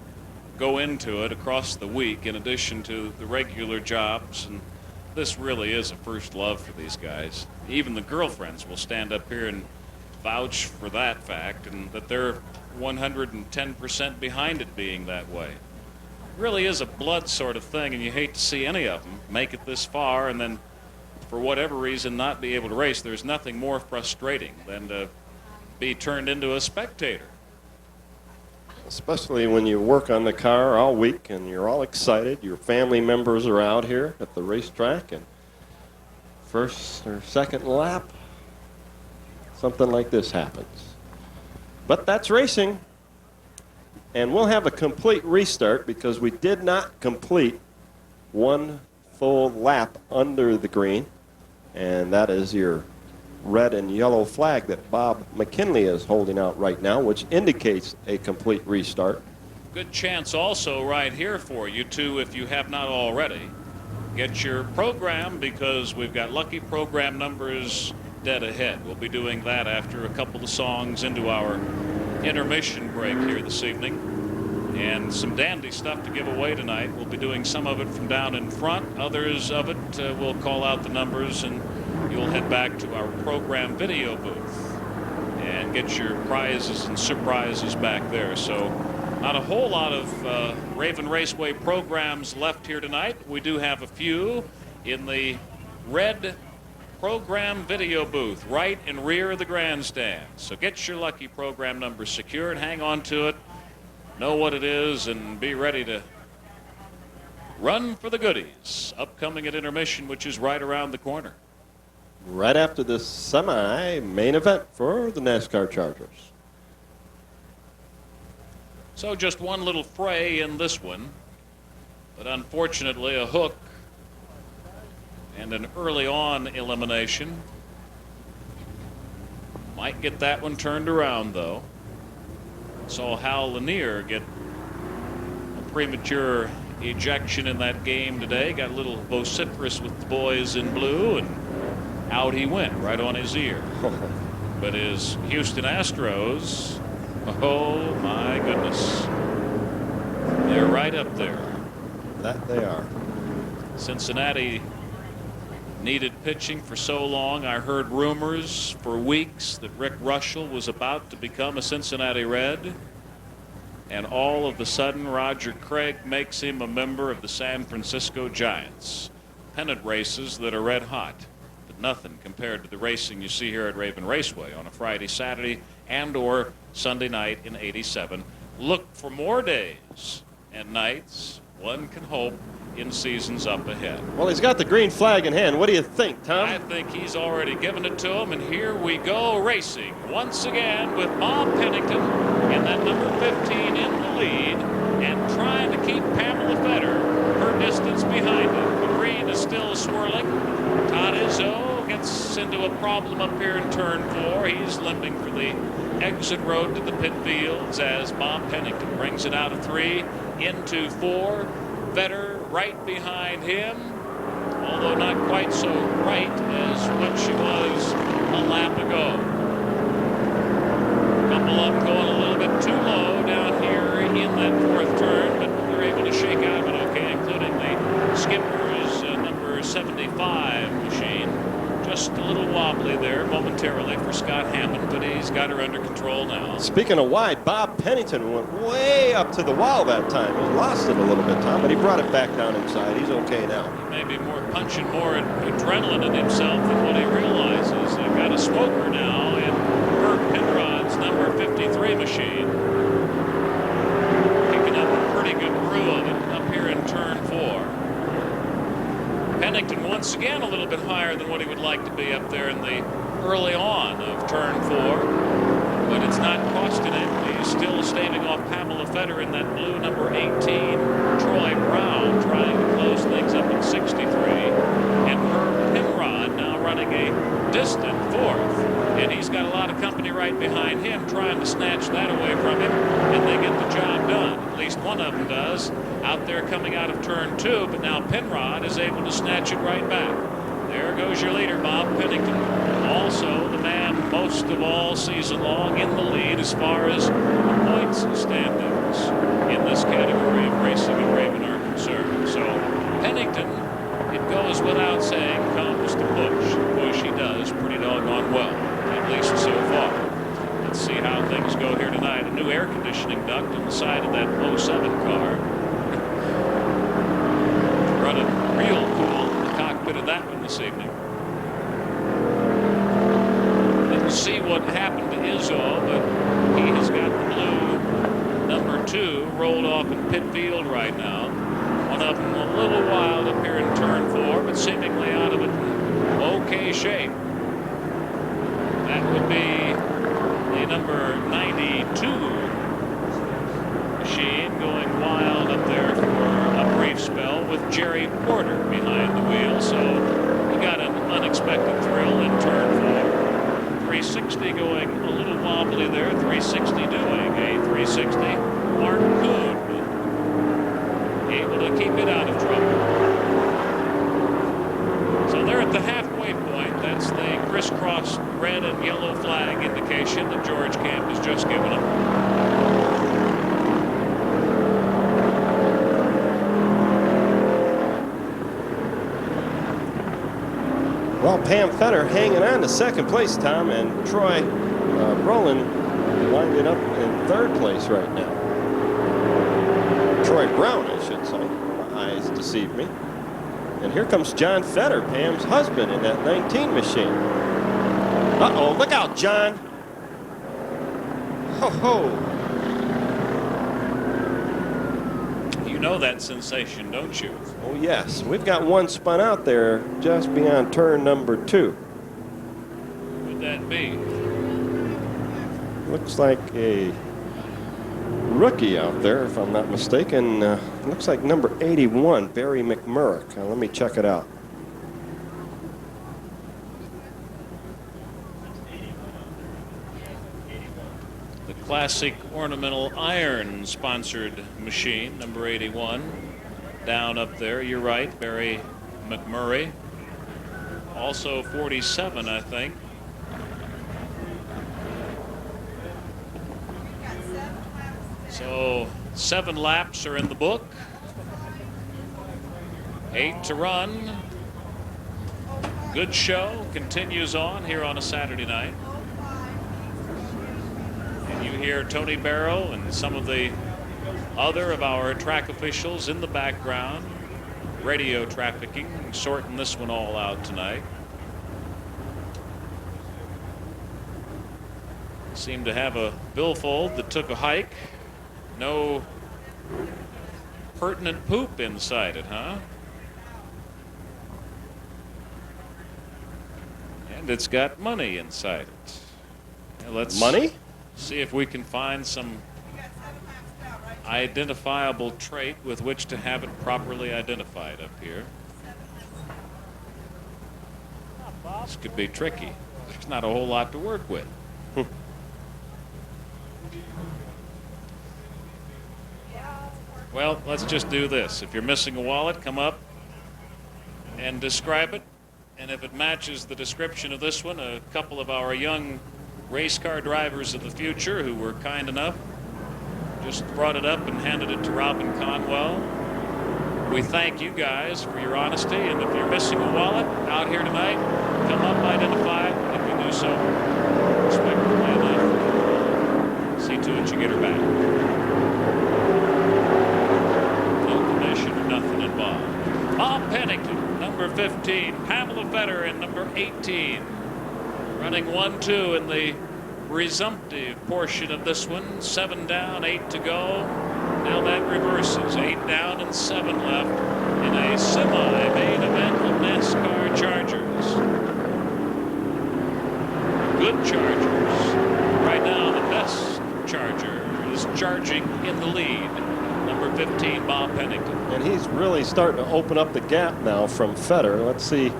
[SPEAKER 5] go into it across the week, in addition to the regular jobs, and this really is a first love for these guys. Even the girlfriends will stand up here and vouch for that fact, and that they're 110% behind it being that way. It really is a blood sort of thing, and you hate to see any of them make it this far and then, for whatever reason, not be able to race. There's nothing more frustrating than to be turned into a spectator.
[SPEAKER 1] Especially when you work on the car all week and you're all excited. Your family members are out here at the racetrack, and first or second lap, something like this happens. But that's racing. And we'll have a complete restart because we did not complete one full lap under the green. And that is your red and yellow flag that Bob McKinley is holding out right now, which indicates a complete restart.
[SPEAKER 5] Good chance also right here for you, too, if you have not already. Get your program, because we've got lucky program numbers dead ahead. We'll be doing that after a couple of songs into our intermission break here this evening. And some dandy stuff to give away tonight. We'll be doing some of it from down in front. Others of it we'll call out the numbers, and you'll head back to our program video booth and get your prizes and surprises back there. So not a whole lot of Raven Raceway programs left here tonight. We do have a few in the red program video booth right in rear of the grandstand. So get your lucky program number secured, hang on to it, know what it is, and be ready to run for the goodies upcoming at intermission, which is right around the corner.
[SPEAKER 1] Right after the semi-main event for the NASCAR Chargers.
[SPEAKER 5] So just one little fray in this one, but unfortunately a hook and an early on elimination. Might get that one turned around, though. Saw Hal Lanier get a premature ejection in that game today. Got a little vociferous with the boys in blue, and out he went, right on his ear. But his Houston Astros, oh my goodness, they're right up there.
[SPEAKER 1] That they are.
[SPEAKER 5] Cincinnati needed pitching for so long. I heard rumors for weeks that Rick Russell was about to become a Cincinnati Red, and all of a sudden Roger Craig makes him a member of the San Francisco Giants. Pennant races that are red hot, but nothing compared to the racing you see here at Raven Raceway on a Friday, Saturday, and or Sunday night in '87. Look for more days and nights, one can hope, in seasons up ahead.
[SPEAKER 1] Well, he's got the green flag in hand. What do you think, Tom?
[SPEAKER 5] I think he's already given it to him, and here we go racing once again with Bob Pennington in that number 15 in the lead and trying to keep Pamela Fetter her distance behind him. The green is still swirling. Todd Izzo gets into a problem up here in turn 4. He's limping for the exit road to the pit fields as Bob Pennington brings it out of 3 into 4. Fetter right behind him, although not quite so right as what she was a lap ago. A couple of them going a little bit too low down here in that 4th turn, but they're able to shake out of it okay, including the skipper's number 75 machine. Just a little wobbly there momentarily for Scott Hammond, but he's got her under control now.
[SPEAKER 1] Speaking of wide, Bob Pennington went way up to the wall that time. He lost it a little bit, Tom, but he brought it back down inside. He's okay now.
[SPEAKER 5] He may be punching more adrenaline in himself than what he realizes. They've got a smoker now in Herb Penrod's number 53 machine. Picking up a pretty good brew of it up here in turn 4. Pennington once again a little bit higher than what he would like to be up there in the early on of turn 4. but it's not costing him. He's still staving off Pamela Feder in that blue number 18. Troy Brown trying to close things up at 63. And Herb Penrod now running a distant fourth. And he's got a lot of company right behind him trying to snatch that away from him. And they get the job done. At least one of them does. Out there coming out of turn 2, but now Penrod is able to snatch it right back. There goes your leader, Bob Pennington. Also the man most of all season long in the lead as far as the points standings in this category of racing and Raven are concerned. So Pennington, it goes without saying, comes to push. Push he does pretty doggone well, at least so far. Let's see how things go here tonight. A new air conditioning duct on the side of that 07 car. Running real cool in the cockpit of that one this evening. Didn't see what happened to Izzo, but he has got the blue number 2 rolled off in pit field right now. One of them a little wild up here in turn 4, but seemingly out of it in okay shape. That would be the number 92 machine going wild up there for a brief spell with Jerry Porter behind the wheel. So we got an unexpected thrill in turn 4. 360 going a little wobbly there. 360 doing a 360. Mark Kuhn able to keep it out of trouble. So they're at the halfway point. That's the crisscross red and yellow flag indication that George Camp has just given them.
[SPEAKER 1] Well, Pam Feder hanging on to second place, Tom, and Troy Rowland winding up in third place right now. Troy Brown, I should say. My eyes deceive me. And here comes John Feder, Pam's husband, in that 19 machine. Uh-oh, look out, John. Ho-ho.
[SPEAKER 5] You know that sensation, don't you?
[SPEAKER 1] Oh, yes. We've got one spun out there just beyond turn number 2.
[SPEAKER 5] Who would that be?
[SPEAKER 1] Looks like a rookie out there, if I'm not mistaken. Looks like number 81, Barry McMurrick. Let me check it out.
[SPEAKER 5] The classic ornamental iron sponsored machine, number 81. Down up there, you're right, Barry McMurray. Also 47, I think. So 7 laps are in the book. 8 to run. Good show continues on here on a Saturday night. And you hear Tony Barrow and some of the other of our track officials in the background, radio trafficking, sorting this one all out tonight. Seemed to have a billfold that took a hike. No pertinent poop inside it, huh? And it's got money inside it. Now let's see if we can find some identifiable trait with which to have it properly identified up here. This could be tricky. There's not a whole lot to work with. Well, let's just do this. If you're missing a wallet, come up and describe it. And if it matches the description of this one, a couple of our young race car drivers of the future who were kind enough just brought it up and handed it to Robin Conwell. We thank you guys for your honesty. And if you're missing a wallet out here tonight, come up, identify it. If you do so, respectfully enough, see to it you get her back. Nothing involved. Bob Pennington, number 15. Pamela Feder in number 18. Running 1-2 in the resumptive portion of this one. 7 down, 8 to go. Now that reverses. 8 down and 7 left in a semi-main event of NASCAR Chargers. Good Chargers. Right now, the charging in the lead. Number 15, Bob Pennington.
[SPEAKER 1] And he's really starting to open up the gap now from Fetter. Let's see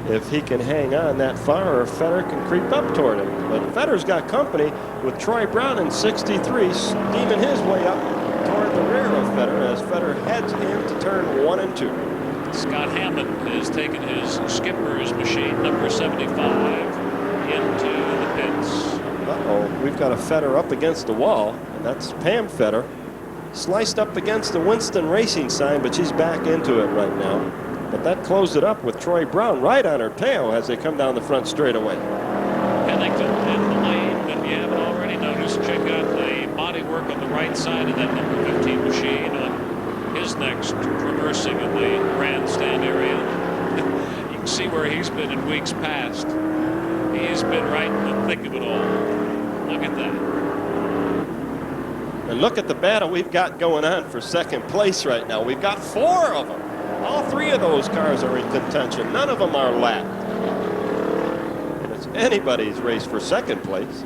[SPEAKER 1] if he can hang on that far or if Fetter can creep up toward him. But Fetter's got company with Troy Brown in 63, steaming his way up toward the rear of Fetter as Fetter heads into turn 1 and 2.
[SPEAKER 5] Scott Hammond has taken his skipper's machine, number 75, into the pits.
[SPEAKER 1] Uh-oh, we've got a Fetter up against the wall, and that's Pam Fetter. Sliced up against the Winston Racing sign, but she's back into it right now. But that closed it up with Troy Brown right on her tail as they come down the front straightaway.
[SPEAKER 5] Pennington in the lane, if you haven't already noticed, check out the bodywork on the right side of that number 15 machine on his next traversing of the grandstand area. You can see where he's been in weeks past. He's been right in the thick of it all. Look at that.
[SPEAKER 1] And look at the battle we've got going on for second place right now. We've got 4 of them. All 3 of those cars are in contention. None of them are lapped. And it's anybody's race for second place.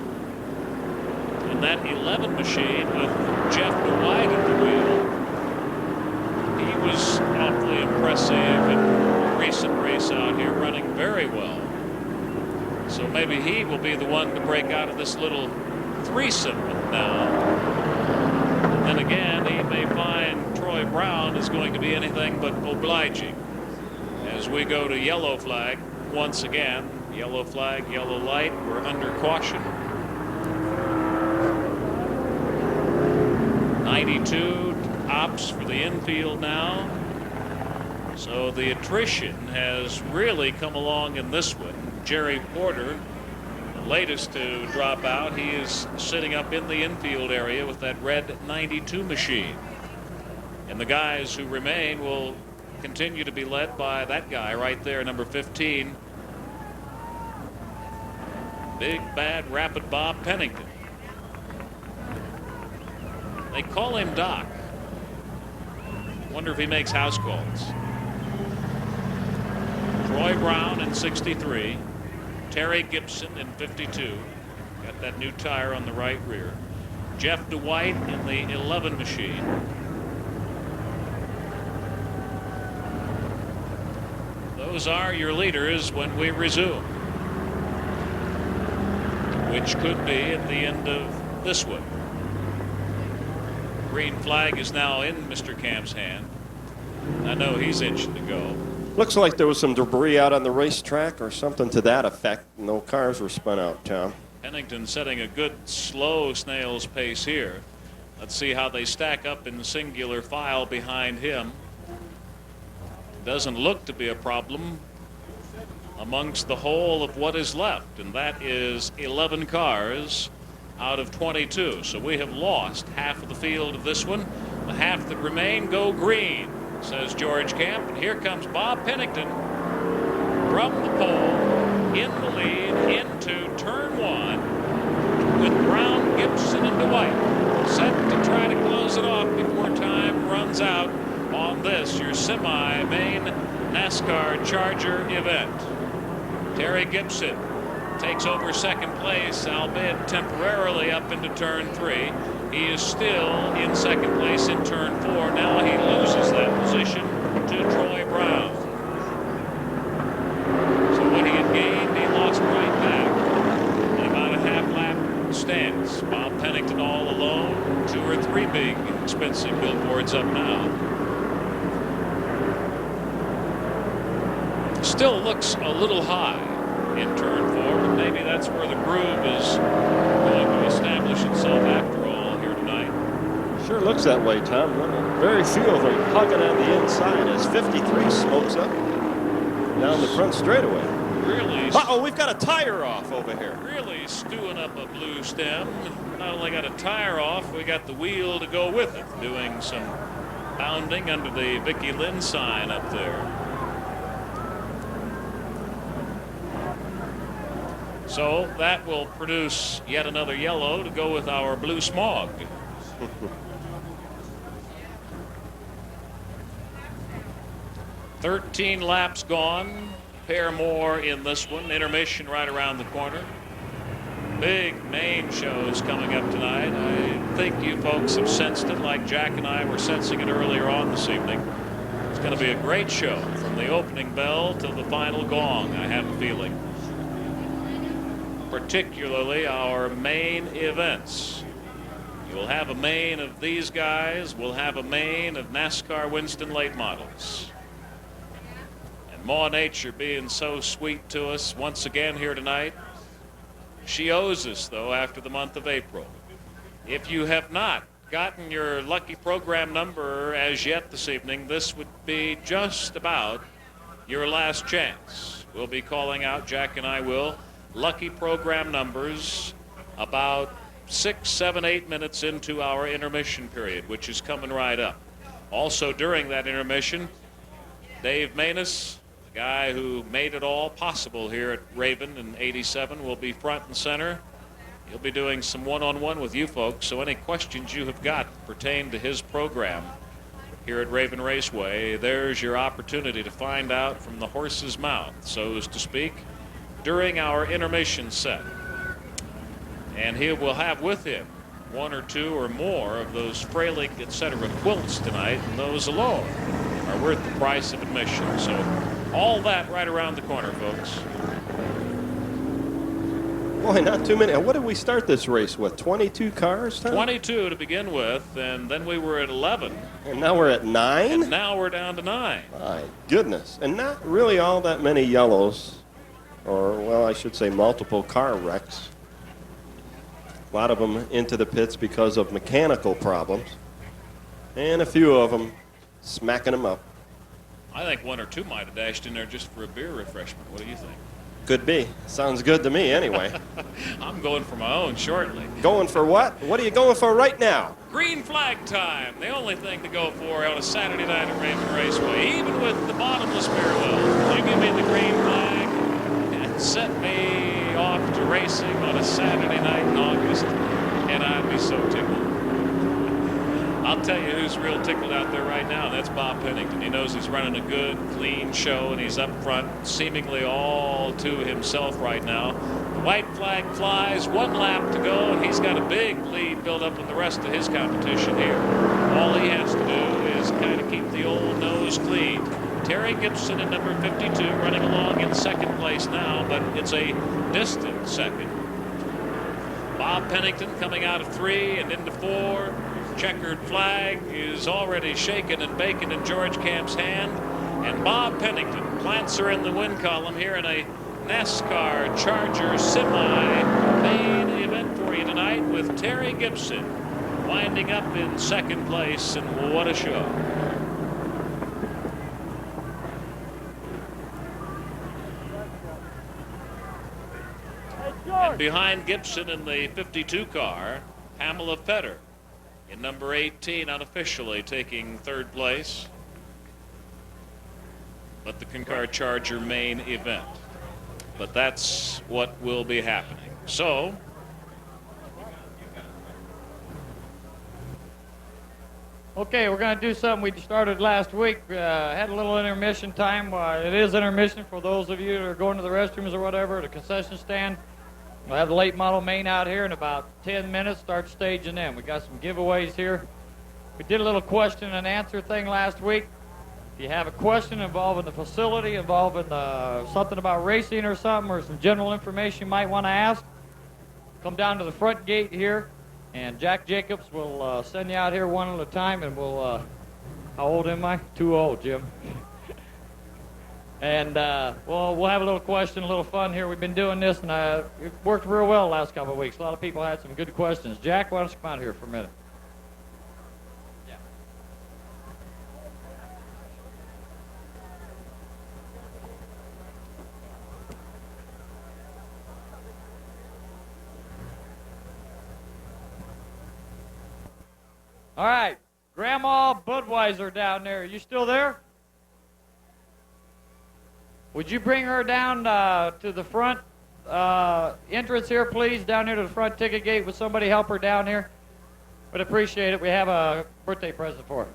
[SPEAKER 5] And that 11 machine with Jeff Dwight at the wheel, he was awfully impressive in a recent race out here, running very well. So maybe he will be the one to break out of this little threesome now. And again, he may find Troy Brown is going to be anything but obliging. As we go to yellow flag once again, yellow flag, yellow light, we're under caution. 92 ops for the infield now. So the attrition has really come along in this one. Jerry Porter, the latest to drop out, he is sitting up in the infield area with that red 92 machine. And the guys who remain will continue to be led by that guy right there, number 15. Big, bad, rapid Bob Pennington. They call him Doc. Wonder if he makes house calls. Troy Brown in 63. Terri Gibson in 52. Got that new tire on the right rear. Jeff Dwight in the 11 machine. Those are your leaders when we resume, which could be at the end of this one. Green flag is now in Mr. Camp's hand. I know he's itching to go.
[SPEAKER 1] Looks like there was some debris out on the racetrack or something to that effect. No cars were spun out, Tom.
[SPEAKER 5] Pennington setting a good slow snail's pace here. Let's see how they stack up in singular file behind him. Doesn't look to be a problem amongst the whole of what is left, and that is 11 cars out of 22. So we have lost half of the field of this one. The half that remain go green, says George Camp. And here comes Bob Pennington from the pole in the lead into turn 1 with Brown, Gibson, and Dwight set to try to close it off before time runs out on this, your semi-main NASCAR Charger event. Terri Gibson takes over second place, albeit temporarily up into turn 3. He is still in second place in turn 4. Now he loses that position to Troy Brown. So what he had gained, he lost right back in about a half-lap stance. Bob Pennington all alone. 2 or 3 big expensive billboards up now. Still looks a little high in turn 4, but maybe that's where the groove is going to establish itself after all here tonight.
[SPEAKER 1] Sure looks that way, Tom. Very few of them hugging on the inside as 53 smokes up down the front straightaway.
[SPEAKER 5] Really?
[SPEAKER 1] Uh-oh, we've got a tire off over here.
[SPEAKER 5] Really stewing up a blue stem. Not only got a tire off, we got the wheel to go with it, doing some pounding under the Vicky Lynn sign up there. So that will produce yet another yellow to go with our blue smog. "13 laps gone. Pair more in this one. Intermission right around the corner. big main shows coming up tonight. I think you folks have sensed it like Jack and I were sensing it earlier on this evening. It's going to be a great show from the opening bell to the final gong, I have a feeling. Particularly our main events. You'll have a main of these guys. We'll have a main of NASCAR Winston late models. And Ma Nature being so sweet to us once again here tonight. She owes us, though, after the month of April. If you have not gotten your lucky program number as yet this evening, this would be just about your last chance. We'll be calling out, Jack and I will, lucky program numbers about 6, 7, 8 minutes into our intermission period, which is coming right up. Also during that intermission, Dave Manus, the guy who made it all possible here at Raven in '87, will be front and center. He'll be doing some one-on-one with you folks, so any questions you have got pertain to his program here at Raven Raceway, there's your opportunity to find out from the horse's mouth, so as to speak, during our intermission set. And he will have with him 1 or 2 or more of those Fralick, etc. quilts tonight, and those alone are worth the price of admission. So all that right around the corner, folks.
[SPEAKER 1] Boy, not too many. What did we start this race with? 22 cars, Tom?
[SPEAKER 5] 22 to begin with, and then we were at 11.
[SPEAKER 1] And now we're at 9?
[SPEAKER 5] And now we're down to 9.
[SPEAKER 1] My goodness. And not really all that many yellows, or, well, I should say multiple car wrecks. A lot of them into the pits because of mechanical problems. And a few of them smacking them up.
[SPEAKER 5] I think 1 or 2 might have dashed in there just for a beer refreshment. What do you think?
[SPEAKER 1] Could be. Sounds good to me anyway.
[SPEAKER 5] I'm going for my own shortly.
[SPEAKER 1] Going for what? What are you going for right now?
[SPEAKER 5] Green flag time. The only thing to go for on a Saturday night at Raven Raceway, even with the bottomless beer well. You give me the green flag and set me off to racing on a Saturday night in August, and I'd be so tickled. I'll tell you who's real tickled out there right now. That's Bob Pennington. He knows he's running a good, clean show, and he's up front, seemingly all to himself right now. The white flag flies, 1 lap to go, and he's got a big lead built up with the rest of his competition here. All he has to do is kind of keep the old nose clean. Terri Gibson in number 52 running along in second place now, but it's a distant second. Bob Pennington coming out of 3 and into 4. Checkered flag is already shaken and baking in George Camp's hand, and Bob Pennington plants her in the win column here in a NASCAR Charger Semi main event for you tonight, with Terri Gibson winding up in second place, and what a show. And behind Gibson in the 52 car, Pamela Fetter in number 18, unofficially taking 3rd place. But the Concar Charger main event. But that's what will be happening. So,
[SPEAKER 7] okay, we're going to do something we started last week. Had a little intermission time. It is intermission for those of you that are going to the restrooms or whatever, the concession stand. We'll have the late model main out here in about 10 minutes, start staging them. We got some giveaways here. We did a little question and answer thing last week. If you have a question involving the facility, involving something about racing or something, or some general information you might want to ask, come down to the front gate here, and Jack Jacobs will send you out here one at a time, and we'll, how old am I? Too old, Jim. And we'll have a little question, a little fun here. We've been doing this, and it worked real well the last couple of weeks. A lot of people had some good questions. Jack, why don't you come out here for a minute? Yeah. All right, Grandma Budweiser down there. Are you still there? Would you bring her down to the front entrance here, please, down here to the front ticket gate? Would somebody help her down here? Would appreciate it. We have a birthday present for her.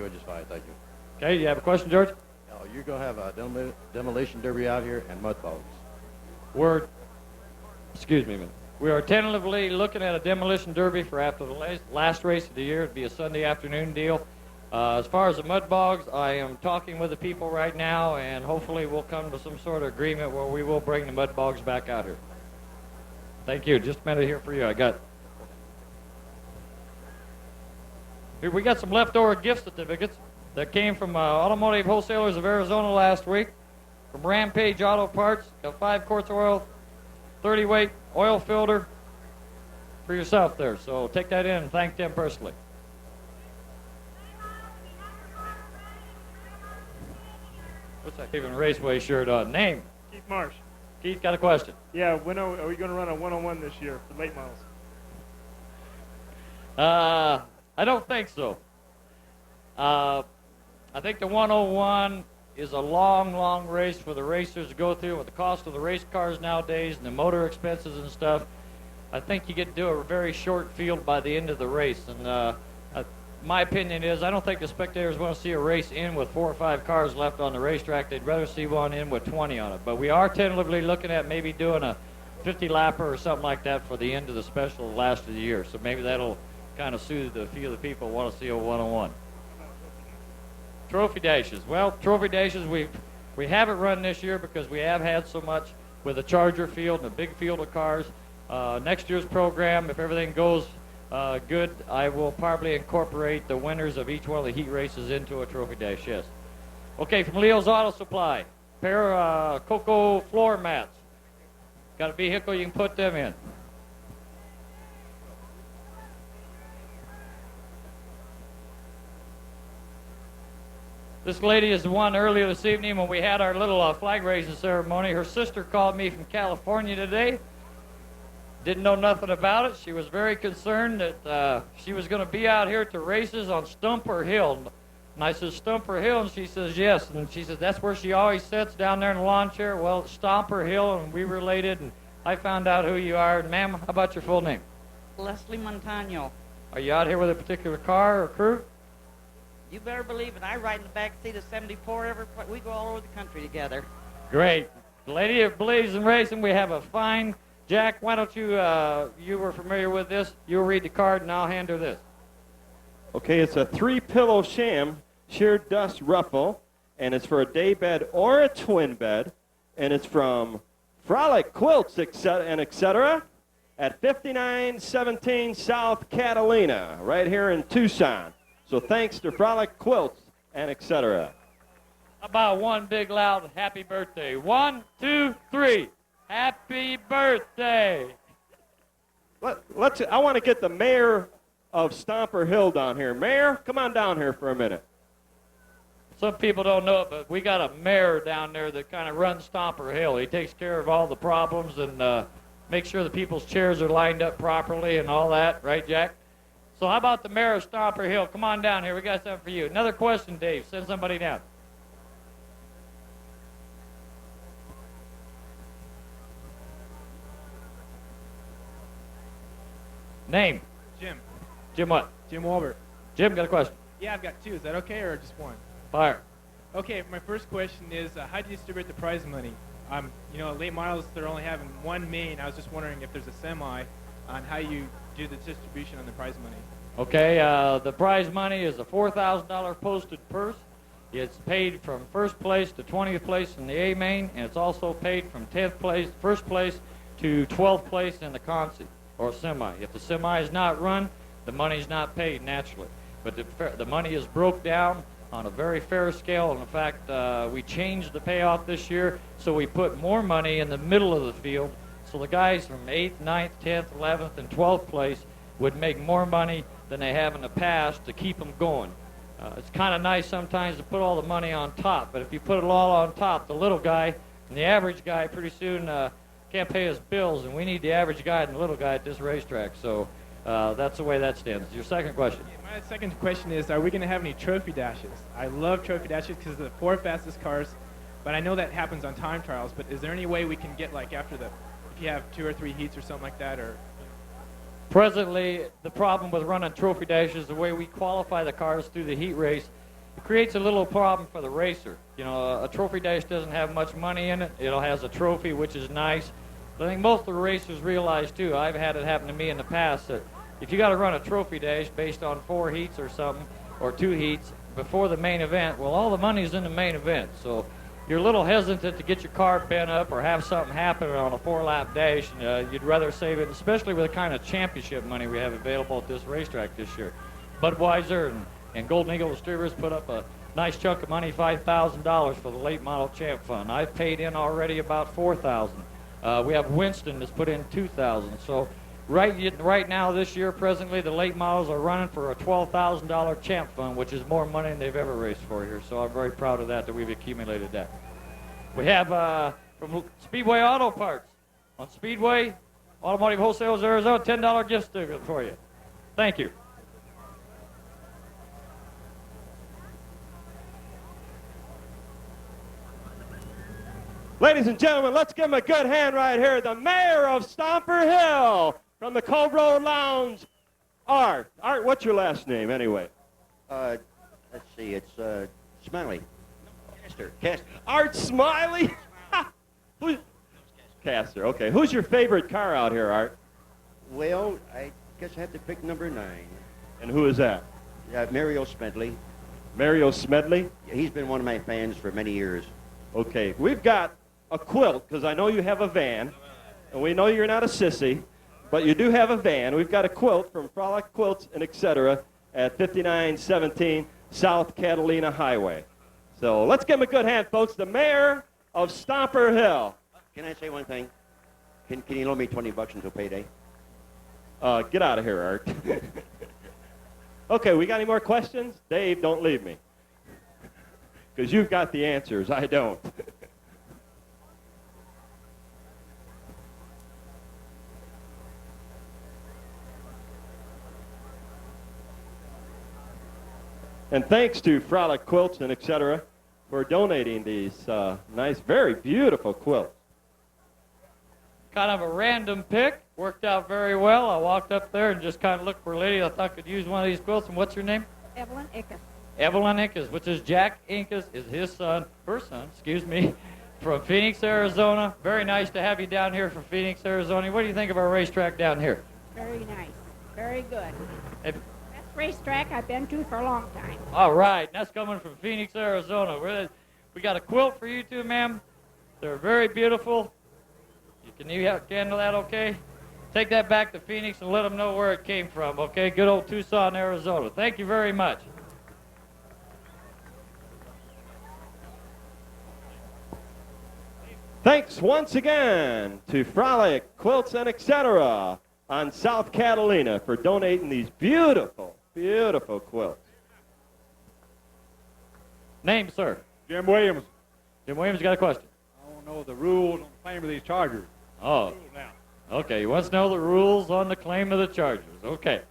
[SPEAKER 9] doing just fine, thank you.
[SPEAKER 7] Okay, you have a question, George?
[SPEAKER 9] Now, you're going to have a demolition derby out here and mud bogs.
[SPEAKER 7] Excuse me a minute. We are tentatively looking at a demolition derby for after the last race of the year. It'd be a Sunday afternoon deal. As far as the mud bogs, I am talking with the people right now, and hopefully we'll come to some sort of agreement where we will bring the mud bogs back out here. Thank you. Just a minute here for you. Here we got some leftover gift certificates that came from Automotive Wholesalers of Arizona last week. From Rampage Auto Parts, got 5 quarts of oil, 30 weight oil filter for yourself there. So take that in and thank them personally. What's that Raven Raceway shirt on? Name?
[SPEAKER 10] Keith Marsh.
[SPEAKER 7] Keith, got a question?
[SPEAKER 10] Yeah, when are we going to run a one-on-one this year for late models?
[SPEAKER 7] I don't think so. I think the 101 is a long race for the racers to go through with the cost of the race cars nowadays and the motor expenses and stuff. I think you get to do a very short field by the end of the race. And my opinion is I don't think the spectators want to see a race in with 4 or 5 cars left on the racetrack. They'd rather see one in with 20 on it. But we are tentatively looking at maybe doing a 50-lapper or something like that for the end of the special last of the year. So maybe that'll kind of soothe a few of the people who want to see a 101. Trophy dashes. Well, trophy dashes we haven't run this year because we have had so much with a Charger field and a big field of cars. Next year's program, if everything goes good, I will probably incorporate the winners of each one of the heat races into a trophy dash, yes. Okay, from Leo's Auto Supply, pair of Cocoa floor mats. Got a vehicle, you can put them in. This lady is the one earlier this evening when we had our little flag raising ceremony. Her sister called me from California today. Didn't know nothing about it. She was very concerned that she was going to be out here at the races on Stumper Hill. And I said, Stumper Hill? And she says, yes. And she says, that's where she always sits down there in the lawn chair. Well, Stumper Hill, and we related, and I found out who you are. And ma'am, how about your full name?
[SPEAKER 11] Leslie Montano.
[SPEAKER 7] Are you out here with a particular car or crew?
[SPEAKER 11] You better believe it. I ride in the back seat of 74. We go all over the country together.
[SPEAKER 7] Great. The lady that believes in racing, we have a fine. Jack, why don't you, you were familiar with this. You'll read the card and I'll hand her this.
[SPEAKER 1] Okay, it's a 3-pillow sham, sheer dust ruffle, and it's for a day bed or a twin bed, and it's from Frolic Quilts, and etc. at 5917 South Catalina, right here in Tucson. So thanks to Frolic Quilts and etc.
[SPEAKER 7] How about one big loud happy birthday? 1, 2, 3. Happy birthday.
[SPEAKER 1] I want to get the mayor of Stomper Hill down here. Mayor, come on down here for a minute.
[SPEAKER 7] Some people don't know it, but we got a mayor down there that kind of runs Stomper Hill. He takes care of all the problems and makes sure the people's chairs are lined up properly and all that. Right, Jack? So how about the mayor of Stomper Hill? Come on down here. We got something for you. Another question, Dave. Send somebody down. Name?
[SPEAKER 10] Jim.
[SPEAKER 7] Jim what?
[SPEAKER 10] Jim Walbert.
[SPEAKER 7] Jim, got a question?
[SPEAKER 10] Yeah, I've got 2. Is that okay or just 1?
[SPEAKER 7] Fire.
[SPEAKER 10] Okay, my first question is how do you distribute the prize money? Late models, they're only having 1 main. I was just wondering if there's a semi on how you do the distribution on the prize money.
[SPEAKER 7] Okay, the prize money is a $4,000 posted purse. It's paid from 1st place to 20th place in the A main, and it's also paid from 1st place to 12th place in the consi or semi. If the semi is not run, the money's not paid naturally. But the money is broke down on a very fair scale. And in fact, we changed the payoff this year, so we put more money in the middle of the field. So the guys from 8th, 9th, 10th, 11th, and 12th place would make more money than they have in the past to keep them going. It's kind of nice sometimes to put all the money on top, but if you put it all on top, the little guy and the average guy pretty soon can't pay his bills, and we need the average guy and the little guy at this racetrack. So that's the way that stands. Your second question.
[SPEAKER 10] Yeah, my second question is, are we going to have any trophy dashes? I love trophy dashes because they're the 4 fastest cars, but I know that happens on time trials, but is there any way we can get, like, after if you have 2 or 3 heats or something like that, or...
[SPEAKER 7] Presently, the problem with running trophy dashes, the way we qualify the cars through the heat race, it creates a little problem for the racer. You know, a trophy dash doesn't have much money in it. It has a trophy, which is nice. But I think most of the racers realize, too, I've had it happen to me in the past, that if you got to run a trophy dash based on 4 heats or something, or 2 heats before the main event, well, all the money's in the main event. So you're a little hesitant to get your car bent up or have something happen on a 4-lap dash. You'd rather save it, especially with the kind of championship money we have available at this racetrack this year. Budweiser and Golden Eagle Distributors put up a nice chunk of money, $5,000 for the late model champ fund. I've paid in already about $4,000. We have Winston that's put in $2,000. So right now this year, presently, the late models are running for a $12,000 champ fund, which is more money than they've ever raced for here. So I'm very proud of that we've accumulated that. We have from Speedway Auto Parts on Speedway Automotive Wholesales Arizona, $10 gift certificate for you. Thank you.
[SPEAKER 1] Ladies and gentlemen, let's give him a good hand right here. The mayor of Stomper Hill from the Cove Road Lounge, Art. Art, what's your last name anyway?
[SPEAKER 9] Let's see, it's Smiley. Caster.
[SPEAKER 1] Art Smiley? Caster, okay. Who's your favorite car out here, Art?
[SPEAKER 9] Well, I guess I have to pick number 9.
[SPEAKER 1] And who is that?
[SPEAKER 9] Mario Smedley.
[SPEAKER 1] Mario Smedley?
[SPEAKER 9] He's been one of my fans for many years.
[SPEAKER 1] Okay, we've got a quilt, because I know you have a van, and we know you're not a sissy, but you do have a van. We've got a quilt from Frolic Quilts and etc. at 5917 South Catalina Highway. So let's give him a good hand, folks. The mayor of Stomper Hill.
[SPEAKER 9] Can I say one thing? Can you loan me $20 until payday?
[SPEAKER 1] Get out of here, Art. Okay, we got any more questions? Dave, don't leave me. Because you've got the answers. I don't. And thanks to Frolic Quilts and etc. for donating these nice, very beautiful quilts.
[SPEAKER 7] Kind of a random pick. Worked out very well. I walked up there and just kind of looked for a lady I thought could use one of these quilts. And what's her name?
[SPEAKER 8] Evelyn Ickes.
[SPEAKER 7] Evelyn Ickes, which is Jack Ickes, is her son, from Phoenix, Arizona. Very nice to have you down here from Phoenix, Arizona. What do you think of our racetrack down here?
[SPEAKER 8] Very nice. Very good.
[SPEAKER 7] If,
[SPEAKER 8] Best racetrack I've been to for a long time.
[SPEAKER 7] all right, that's coming from Phoenix, Arizona. We got a quilt for you two, ma'am. They're very beautiful. Can you handle that okay? Take that back to Phoenix and let them know where it came from, okay? Good old Tucson, Arizona. Thank you very much.
[SPEAKER 1] Thanks once again to Frolic Quilts and etc. on South Catalina for donating these beautiful, beautiful quilts.
[SPEAKER 7] Name, sir?
[SPEAKER 12] Jim Williams.
[SPEAKER 7] Jim Williams got a question.
[SPEAKER 12] I want to know the rules on the claim of these Chargers.
[SPEAKER 7] Oh, okay. He wants to know the rules on the claim of the Chargers. Okay.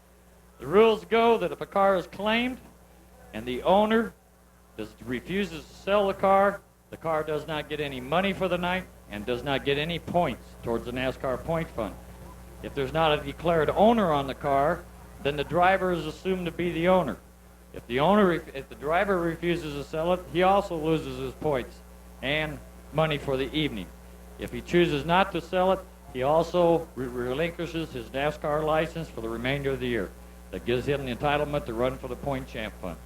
[SPEAKER 7] The rules go that if a car is claimed and the owner refuses to sell the car does not get any money for the night and does not get any points towards the NASCAR point fund. If there's not a declared owner on the car, then the driver is assumed to be the owner. If the driver refuses to sell it, he also loses his points and money for the evening. If he chooses not to sell it, he also relinquishes his NASCAR license for the remainder of the year. That gives him the entitlement to run for the point champ fund.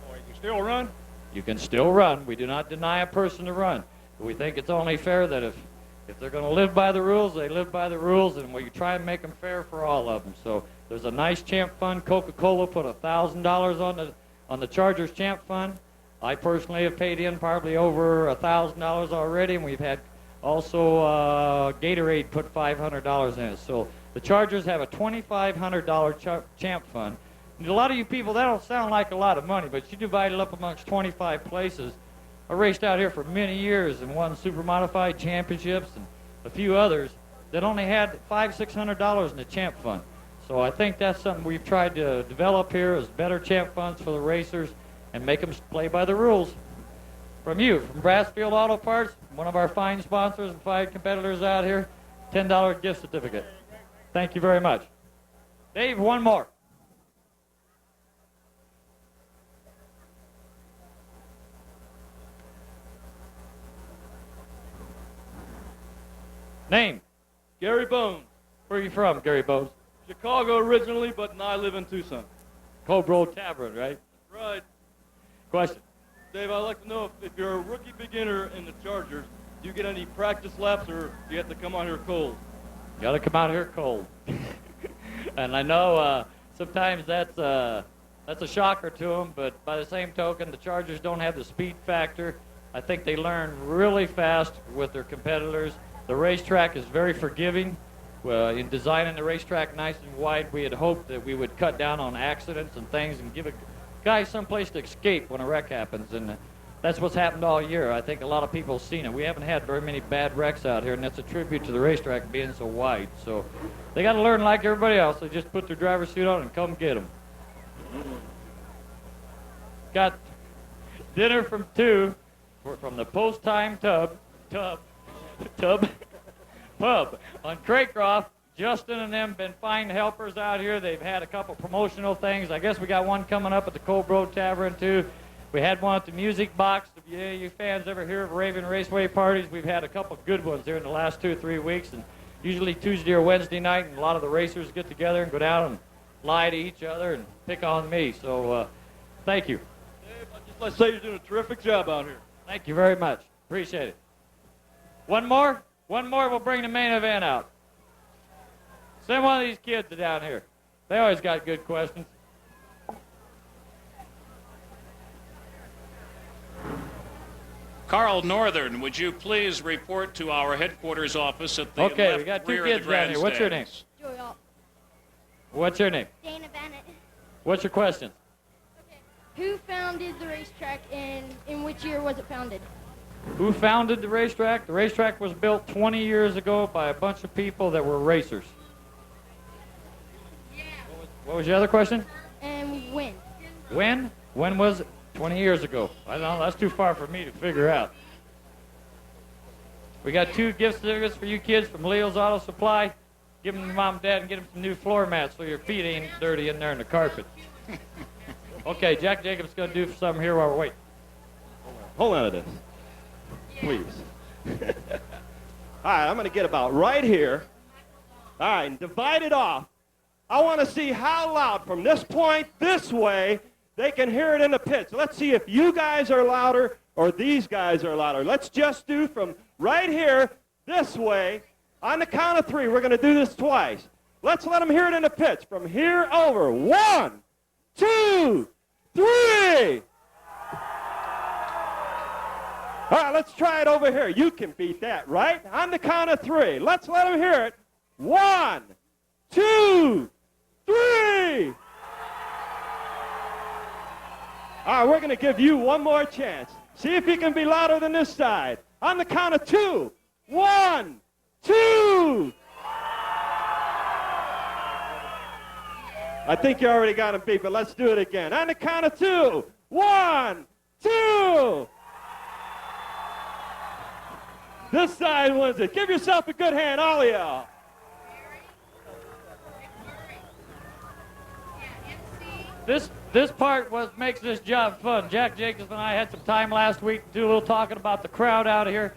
[SPEAKER 12] Oh, you can still run?
[SPEAKER 7] You can still run. We do not deny a person to run. But we think it's only fair that if they're going to live by the rules, they live by the rules, and we try and make them fair for all of them. So there's a nice champ fund. Coca-Cola put $1,000 on the Chargers champ fund. I personally have paid in probably over $1,000 already, and we've had also Gatorade put $500 in it. So the Chargers have a $2,500 champ fund. And a lot of you people, that don't sound like a lot of money, but you divide it up amongst 25 places. I raced out here for many years and won super modified championships and a few others that only had $500-600 in the champ fund. So I think that's something we've tried to develop here is better champ funds for the racers and make them play by the rules. From Brassfield Auto Parts, one of our fine sponsors and fine competitors out here, $10 gift certificate. Thank you very much. Dave, one more. Name?
[SPEAKER 13] Gary Bones.
[SPEAKER 7] Where are you from, Gary Bones?
[SPEAKER 13] Chicago originally, but now I live in Tucson.
[SPEAKER 7] Cobra Tavern, right?
[SPEAKER 13] Right.
[SPEAKER 7] Question.
[SPEAKER 13] Dave, I'd like to know if you're a rookie beginner in the Chargers, do you get any practice laps or do you have to come out here cold?
[SPEAKER 7] Got to come out here cold. And I know sometimes that's a shocker to them, but by the same token, the Chargers don't have the speed factor. I think they learn really fast with their competitors. The racetrack is very forgiving. In designing the racetrack nice and wide, we had hoped that we would cut down on accidents and things and give a guy someplace to escape when a wreck happens. And that's what's happened all year. I think a lot of people have seen it. We haven't had very many bad wrecks out here, and that's a tribute to the racetrack being so wide. So they got to learn like everybody else. They just put their driver's suit on and come get them. Got dinner from 2 from the post-time pub on Craycroft. Justin and them been fine helpers out here. They've had a couple promotional things. I guess we got one coming up at the Cobra Tavern too. We had one at the Music Box. If you fans ever hear of Raven Raceway parties, we've had a couple good ones here in the last 2 or 3 weeks, and usually Tuesday or Wednesday night, and a lot of the racers get together and go down and lie to each other and pick on me. So thank you.
[SPEAKER 13] Dave, I'd just like to say you're doing a terrific job out here.
[SPEAKER 7] Thank you very much. Appreciate it. One more, we'll bring the main event out. Send one of these kids down here. They always got good questions.
[SPEAKER 5] Carl Northern, would you please report to our headquarters office at the
[SPEAKER 7] Okay,
[SPEAKER 5] left
[SPEAKER 7] we got 2
[SPEAKER 5] rear
[SPEAKER 7] kids
[SPEAKER 5] of the
[SPEAKER 7] down here. What's your name?
[SPEAKER 5] grandstands?
[SPEAKER 14] Joel.
[SPEAKER 7] What's your name?
[SPEAKER 14] Dana Bennett.
[SPEAKER 7] What's your question?
[SPEAKER 14] Who founded the racetrack and in which year was it founded?
[SPEAKER 7] Who founded the racetrack? The racetrack was built 20 years ago by a bunch of people that were racers. What was your other question?
[SPEAKER 14] And when?
[SPEAKER 7] When? When was it? 20 years ago. I don't know. That's too far for me to figure out. We got 2 gift certificates for you kids from Leo's Auto Supply. Give them to Mom and Dad and get them some new floor mats so your feet ain't dirty in there in the carpet. Okay, Jack Jacobs going to do something here while we're waiting.
[SPEAKER 1] Hold on to this, please. All right, I'm going to get about right here. All right, and divide it off. I want to see how loud from this point this way they can hear it in the pit. So let's see if you guys are louder or these guys are louder. Let's just do from right here this way. On the count of 3, we're going to do this twice. Let's let them hear it in the pits. From here over. 1, 2, 3. All right, let's try it over here. You can beat that, right? On the count of 3. Let's let them hear it. 1, 2, 3. All right, we're going to give you one more chance. See if you can be louder than this side. On the count of 2. 1, 2. I think you already got them beat, but let's do it again. On the count of 2. 1, 2. This side wins it. Give yourself a good hand, all of y'all.
[SPEAKER 7] This part makes this job fun. Jack Jacobs and I had some time last week to do a little talking about the crowd out here.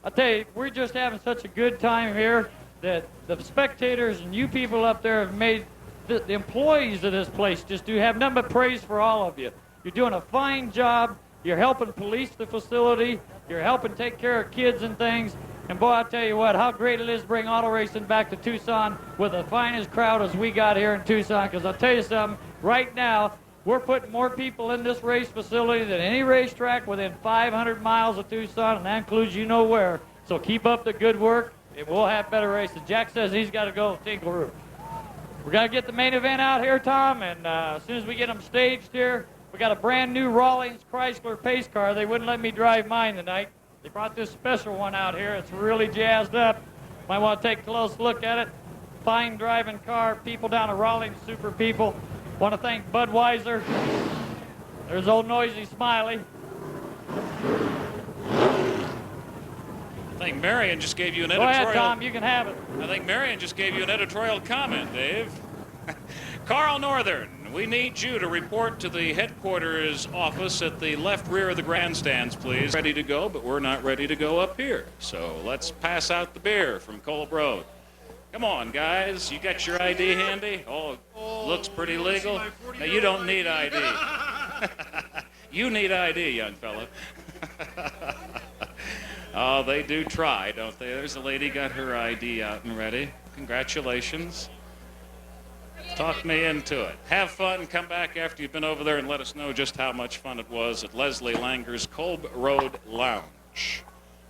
[SPEAKER 7] I tell you, we're just having such a good time here that the spectators and you people up there have made the employees of this place just do have nothing but praise for all of you. You're doing a fine job. You're helping police the facility. You're helping take care of kids and things. And boy, I'll tell you what, how great it is to bring auto racing back to Tucson with the finest crowd as we got here in Tucson. Because I'll tell you something, right now, we're putting more people in this race facility than any racetrack within 500 miles of Tucson, and that includes you know where. So keep up the good work, and we'll have better races. Jack says he's got to go to Tinkeroo. We got to get the main event out here, Tom, and as soon as we get them staged here, we got a brand new Rawlings Chrysler pace car. They wouldn't let me drive mine tonight. They brought this special one out here. It's really jazzed up. Might want to take a close look at it. Fine driving car. People down at Rawlings, super people. Want to thank Budweiser. There's old noisy Smiley.
[SPEAKER 5] I think Marion just gave you an
[SPEAKER 7] Go
[SPEAKER 5] editorial.
[SPEAKER 7] ahead, Tom. You can have it.
[SPEAKER 5] I think Marion just gave you an editorial comment, Dave. Carl Northern, we need you to report to the headquarters office at the left rear of the grandstands, please. Ready to go, but we're not ready to go up here. So let's pass out the beer from Kolb Road. Come on, guys. You got your ID handy? Oh, looks pretty legal. Now, you don't need ID. You need ID, young fella. Oh, they do try, don't they? There's a lady got her ID out and ready. Congratulations. Talk me into it. Have fun. Come back after you've been over there and let us know just how much fun it was at Leslie Langer's Kolb Road Lounge.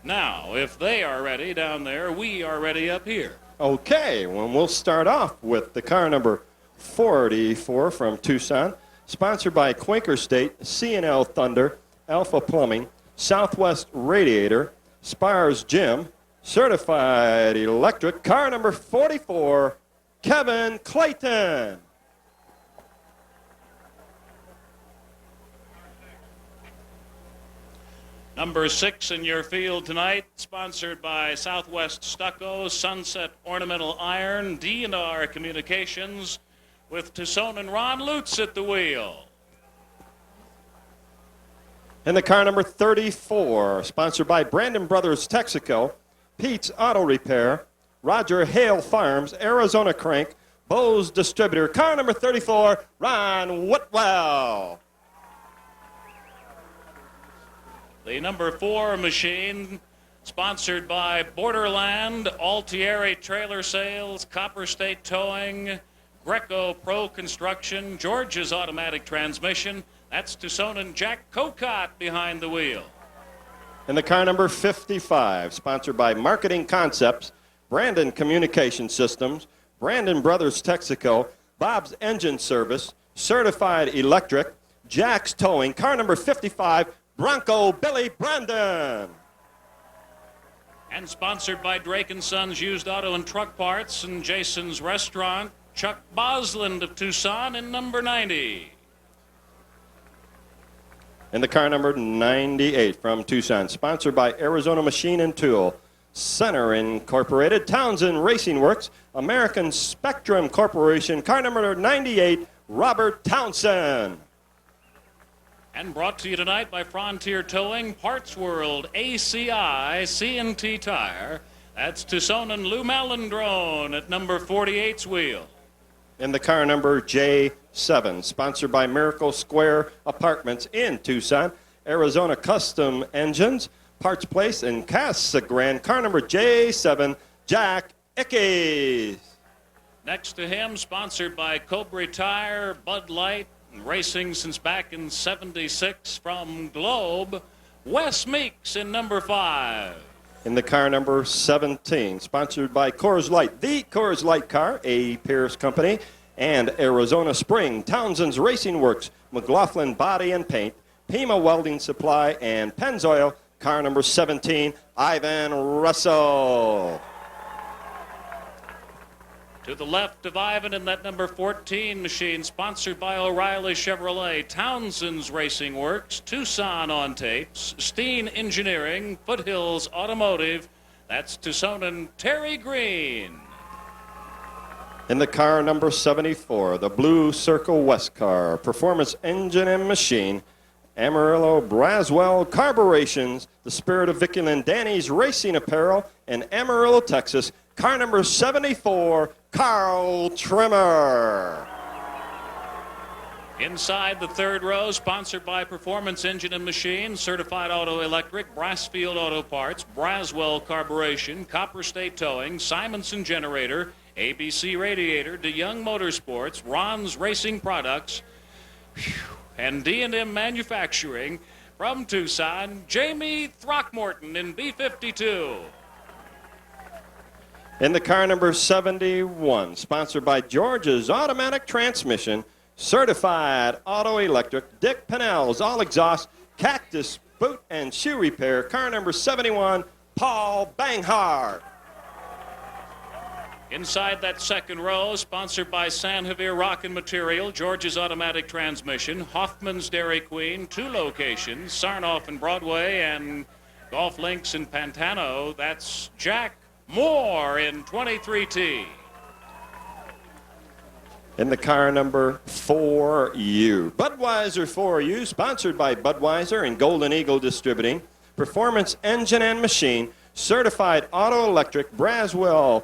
[SPEAKER 5] Now, if they are ready down there, we are ready up here.
[SPEAKER 1] Okay, well, we'll start off with the car number 44 from Tucson, sponsored by Quaker State, C&L Thunder, Alpha Plumbing, Southwest Radiator, Spires Gym, Certified Electric, car number 44, Kevin Clayton.
[SPEAKER 5] Number 6 in your field tonight, sponsored by Southwest Stucco, Sunset Ornamental Iron, D&R Communications, with Tucson and Ron Lutes at the wheel.
[SPEAKER 1] And the car number 34, sponsored by Brandon Brothers Texaco, Pete's Auto Repair, Roger Hale Farms, Arizona Crank, Bose Distributor, car number 34, Ron Whitwell.
[SPEAKER 5] The number 4 machine, sponsored by Borderland, Altieri Trailer Sales, Copper State Towing, Greco Pro Construction, George's Automatic Transmission. That's Tucson and Jack Cocott behind the wheel.
[SPEAKER 1] And the car number 55, sponsored by Marketing Concepts, Brandon Communication Systems, Brandon Brothers Texaco, Bob's Engine Service, Certified Electric, Jack's Towing, car number 55, Bronco Billy Brandon.
[SPEAKER 5] And sponsored by Drake & Sons Used Auto and Truck Parts and Jason's Restaurant, Chuck Bosland of Tucson in number 90.
[SPEAKER 1] And the car number 98 from Tucson, sponsored by Arizona Machine and Tool, Center Incorporated, Townsend Racing Works, American Spectrum Corporation, car number 98, Robert Townsend.
[SPEAKER 5] And brought to you tonight by Frontier Towing, Parts World, ACI, C&T Tire. That's Tucson and Lou Malandrone at number 48's wheel.
[SPEAKER 1] And the car number J7, sponsored by Miracle Square Apartments in Tucson, Arizona Custom Engines, Parts Place, and Casa Grande, car number J7, Jack Ickes.
[SPEAKER 5] Next to him, sponsored by Cobra Tire, Bud Light, racing since back in '76 from Globe, Wes Meeks in number 5.
[SPEAKER 1] In the car number 17, sponsored by Coors Light, the Coors Light car, A. Pierce Company, and Arizona Spring, Townsend's Racing Works, McLaughlin Body and Paint, Pima Welding Supply, and Pennzoil, car number 17, Ivan Russell.
[SPEAKER 5] To the left of Ivan in that number 14 machine, sponsored by O'Reilly Chevrolet, Townsend's Racing Works, Tucson on Tapes, Steen Engineering, Foothills Automotive. That's Tucson and Terry Green.
[SPEAKER 1] In the car number 74, the Blue Circle West car, Performance Engine and Machine, Amarillo Braswell Carburetions, the Spirit of Vicky Lynn Danny's Racing Apparel, and Amarillo, Texas, car number 74, Carl Trimmer.
[SPEAKER 5] Inside the third row, sponsored by Performance Engine and Machine, Certified Auto Electric, Brassfield Auto Parts, Braswell Carburation, Copper State Towing, Simonson Generator, ABC Radiator, DeYoung Motorsports, Ron's Racing Products, and D&M Manufacturing. From Tucson, Jamie Throckmorton in B52.
[SPEAKER 1] In the car number 71, sponsored by George's Automatic Transmission, Certified Auto Electric, Dick Pennell's All Exhaust, Cactus Boot and Shoe Repair, car number 71, Paul Banghart.
[SPEAKER 5] Inside that second row, sponsored by San Javier Rock and Material, George's Automatic Transmission, Hoffman's Dairy Queen, 2 locations, Sarnoff and Broadway, and Golf Links in Pantano. That's Jack Moore in 23T.
[SPEAKER 1] in the car number 4U. Budweiser 4U, sponsored by Budweiser and Golden Eagle Distributing. Performance engine and machine, certified auto electric, Braswell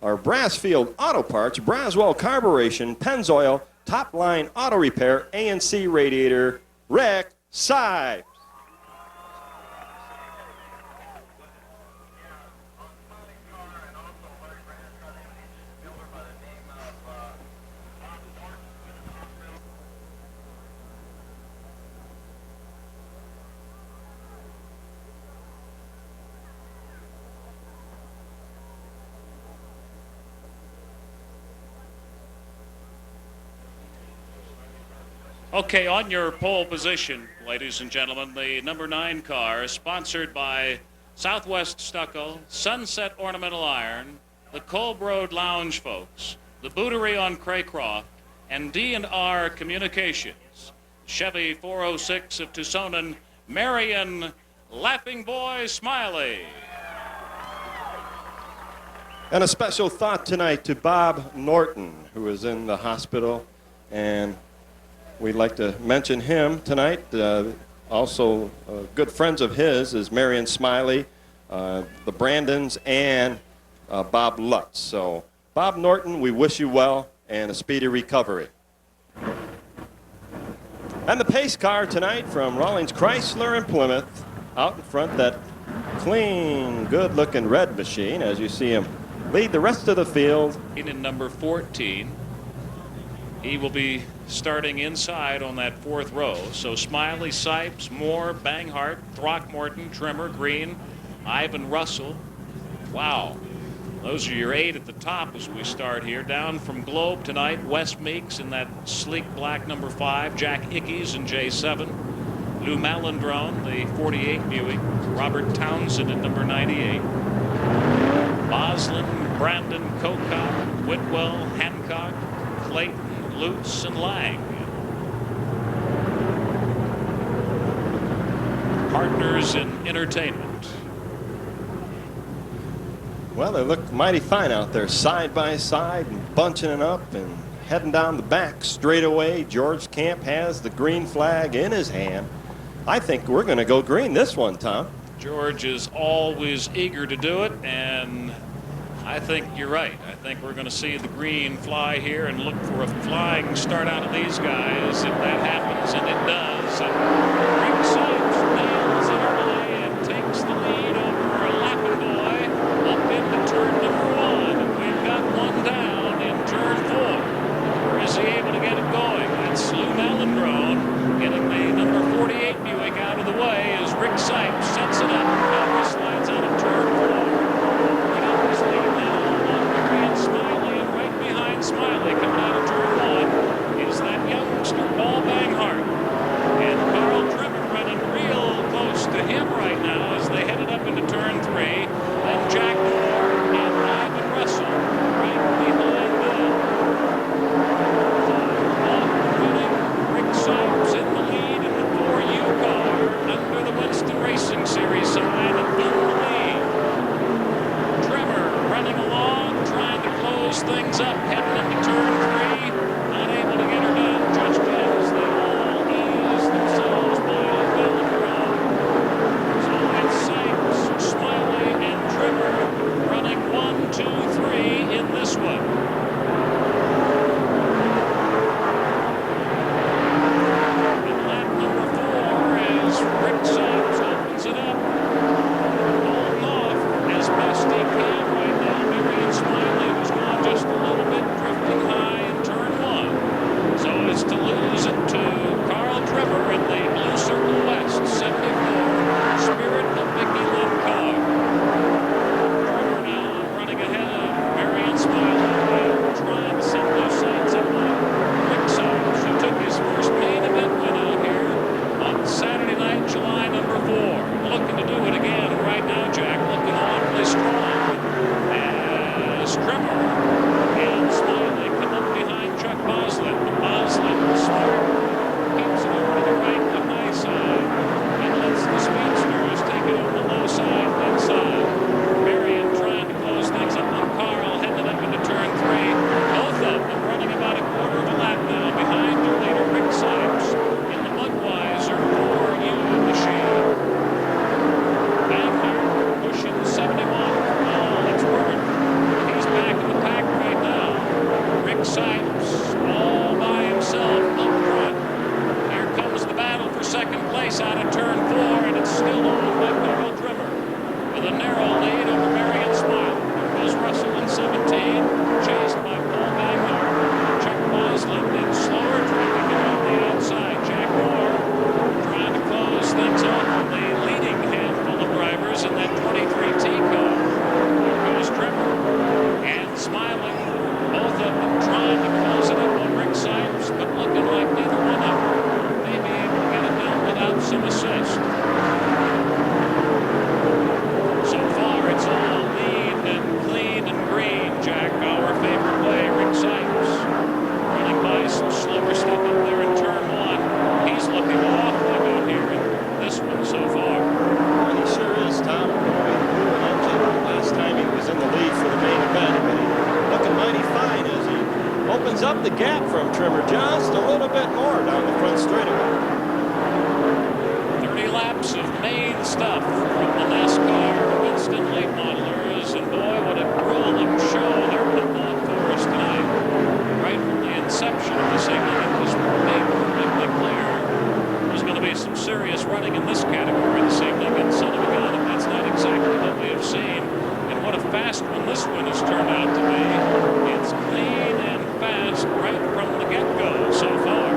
[SPEAKER 1] or Brasfield Auto Parts, Braswell Carburation, Pennzoil, Top Line Auto Repair, ANC Radiator, Rick Sipes.
[SPEAKER 5] Okay, on your pole position, ladies and gentlemen, the number 9 car, sponsored by Southwest Stucco, Sunset Ornamental Iron, the Colb Road Lounge folks, the Bootery on Craycroft, and D&R Communications. Chevy 406 of Tucson, Marion, Laughing Boy Smiley.
[SPEAKER 1] And a special thought tonight to Bob Norton, who is in the hospital, and we'd like to mention him tonight. Also, good friends of his is Marion Smiley, the Brandons, and Bob Lutz. So, Bob Norton, we wish you well and a speedy recovery. And the pace car tonight from Rawlings Chrysler in Plymouth. Out in front, that clean, good-looking red machine, as you see him lead the rest of the field.
[SPEAKER 5] In number 14. He will be starting inside on that 4th row. So Smiley, Sipes, Moore, Banghart, Throckmorton, Trimmer, Green, Ivan Russell. Wow. Those are your 8 at the top as we start here. Down from Globe tonight, Wes Meeks in that sleek black number 5, Jack Ickes in J7, Lou Malandrone, the 48 Buick, Robert Townsend at number 98, Boslin, Brandon, Cocock, Whitwell, Hancock, Clayton, Lutes, and Lang. Partners in entertainment.
[SPEAKER 1] Well, they look mighty fine out there, side by side, and bunching it up and heading down the back straightaway. George Camp has the green flag in his hand. I think we're going to go green this one, Tom.
[SPEAKER 5] George is always eager to do it, and I think you're right. I think we're going to see the green fly here and look for a flying start out of these guys if that happens, and it does. And Rick Sipes nails it early and takes the lead over Laughing Boy up into turn number 1. And we've got one down in turn 4. Or is he able to get it going? That's Lou Malandrone getting the number 48 Buick out of the way as Rick Sipes sets it up. Now he slides out of turn 4. Smiley, and right behind Smiley coming out of turn 1 is that youngster Paul Banghart, and Carl Trimmer running real close to him right now as they headed up into turn 3, and Jack Moore and Ivan Russell right behind them. Running Rick Sipes in the lead in the 4U car under the Winston Racing Series sign and in the lead. Trimmer running along, trying to close things up, heading into turn 3, not able to get her done just yet as they all ease themselves by Malandrone. So it's Sipes, Smiley, and Trimmer running 1, 2, 3 in this one. In lap number 4 as Rick Sipes opens it up, holding off as best he can right now. Marion Smiley, who's gone just a little bit, drifting high in turn 1. So it's to lose it to Carl Trimmer in the Blue Circle West 74 Spirit of Mickey Lynn car. Trimmer now running ahead of Marion Smiley and trying to set those sights up on Rick Sipes, who took his first main event win out here on Saturday night, July number 4. Looking to do it again right now, Jack, looking awfully strong. Trimmer and Smiley come up behind Chuck Boslin. Boslin, smart, keeps it over to the right, the high side, and lets the speedsters take it over the low side, left side. Marion trying to close things up on Carl, heading up into turn 3. Both of them running about a 1/4
[SPEAKER 1] opens up the gap from Trimmer just a little bit more down the front straightaway.
[SPEAKER 5] 30 laps of main stuff from the NASCAR Winston late modelers, and boy, what a grueling show they're putting on for us tonight. Right from the inception of this evening, it was made perfectly clear there's going to be some serious running in this category this evening, and son of a gun, if that's not exactly what we have seen. And what a fast one this one has turned out to be. It's clean and fast right from the get-go so far.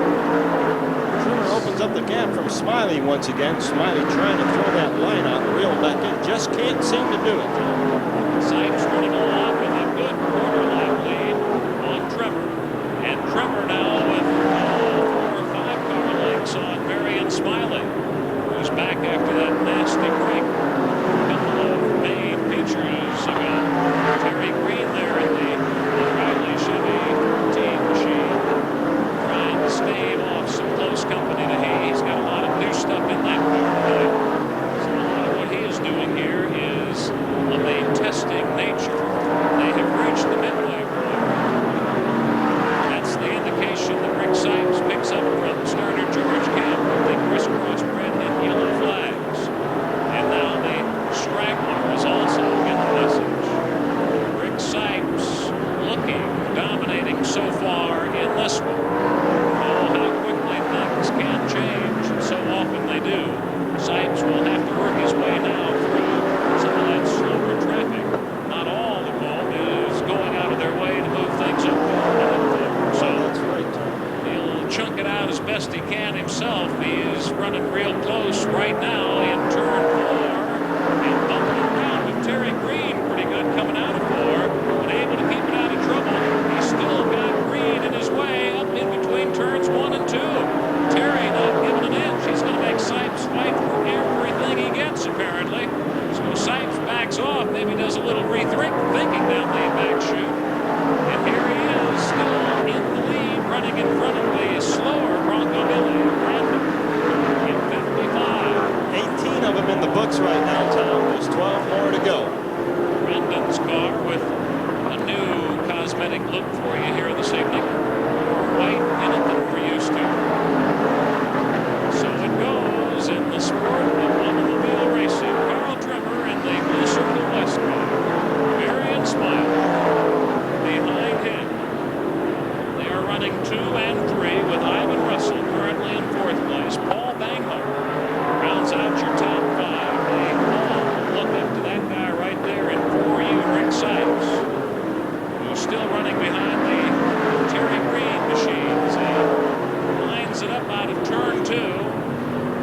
[SPEAKER 1] Trimmer opens up the gap from Smiley once again. Smiley trying to throw that line out, reel back in, just can't seem to do it.
[SPEAKER 5] Sipes running along with a good quarter lap lead on Trimmer. And Trimmer now with 4 or 5 car lengths on Marion Smiley, who's back after that nasty break a couple of main features ago. Terri Green there in the O'Reilly Chevy team machine, trying to stave off some close company to Hay. He's got a lot of new stuff in that car tonight. So a lot of what he is doing here is of a testing nature. They have reached the midway point. That's the indication that Rick Sipes picks up from starter George Campbell. They crisscross red and yellow flags. And now the straggler is also getting the message. Rick Sipes looking, dominating so far in this one. Oh, how quickly things can change, and so often they do. Sipes will have to work his way now through some of that slower traffic. Not all the Fome is going out of their way to move things up. So
[SPEAKER 1] that's right, Tom.
[SPEAKER 5] He'll chunk it out as best he can himself. He is running real close right now in turn 4 and bumping around with Terri Green. Pretty good coming out of 4, but able to keep it out of trouble. He's still got Green in his way up in between turns 1 and 2. Terri not giving an inch. He's going to make Sipes fight for everything he gets, apparently. So Sipes backs off, maybe does a little thinking down the back chute. And here he is, still in the lead, running in front of the slower Bronco Billy, Brandon, in 55.
[SPEAKER 1] 18 of them in the books right now, Tom. There's 12 more to go.
[SPEAKER 5] Brandon's car with a new cosmetic look for you here this evening. More white in it than we're used to. So it goes in the sport of automobile racing. Carl Trimmer in the Blue Circle West car. Marion Smiley behind him. They are running 2 and 3 with Ivan Russell currently in 4th place. Paul Banghart rounds out your top 5. They all look up to that guy right there in 4U, Rick Sipes, who's still running behind the Terri Green machines. He lines it up out of turn 2,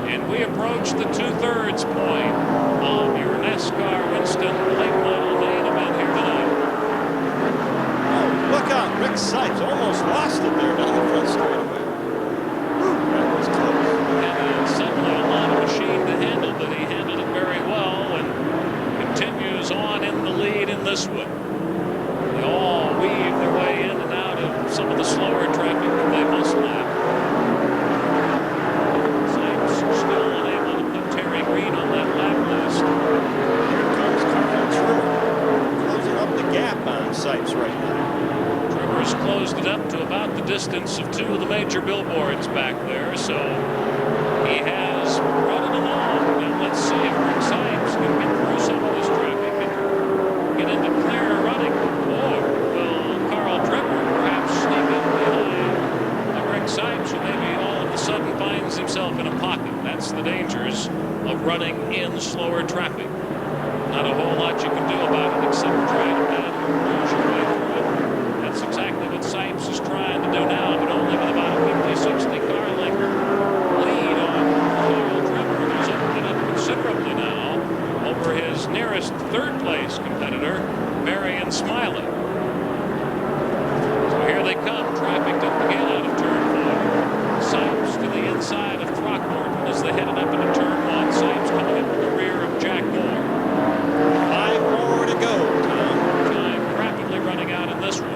[SPEAKER 5] and we approach the 2/3 point of your NASCAR Winston late model main event here tonight.
[SPEAKER 1] Oh, look out. Rick Sipes almost lost it there down the front straightaway. That was close.
[SPEAKER 5] And suddenly a lot of machine to handle, but he handled it very well and continues on in the lead in this one. They all weave their way in and out of some of the slower traffic that they must lap. Sipes still unable to put Terri Green on that lap list.
[SPEAKER 1] Here comes Carl Trimmer, closing up the gap on Sipes right now.
[SPEAKER 5] Trimmer's closed it up to about the distance of 2 of the major billboards back there, so he has brought it along. Now let's see if Rick Sipes can get through some of this traffic and get into clear running. Or will Carl Trimmer perhaps sneak up behind Rick Sipes, who maybe all of a sudden finds himself in a pocket? That's the dangers of running in slower traffic. Not a whole lot you can do about it except try to cruise your way through it. That's exactly what Sipes is trying to do now, but only with about a 50-60 car length lead on Carl Trimmer, who's opened it up considerably now over his nearest 3rd place competitor, Marion Smiley. So here they come, trafficked up again out of turn 4. Sipes to the inside of Throckmorton as they headed up into turn 1. Sipes coming up in the rear of Jack Moore.
[SPEAKER 1] 5 more to go, Tom.
[SPEAKER 5] Time rapidly running out in this one.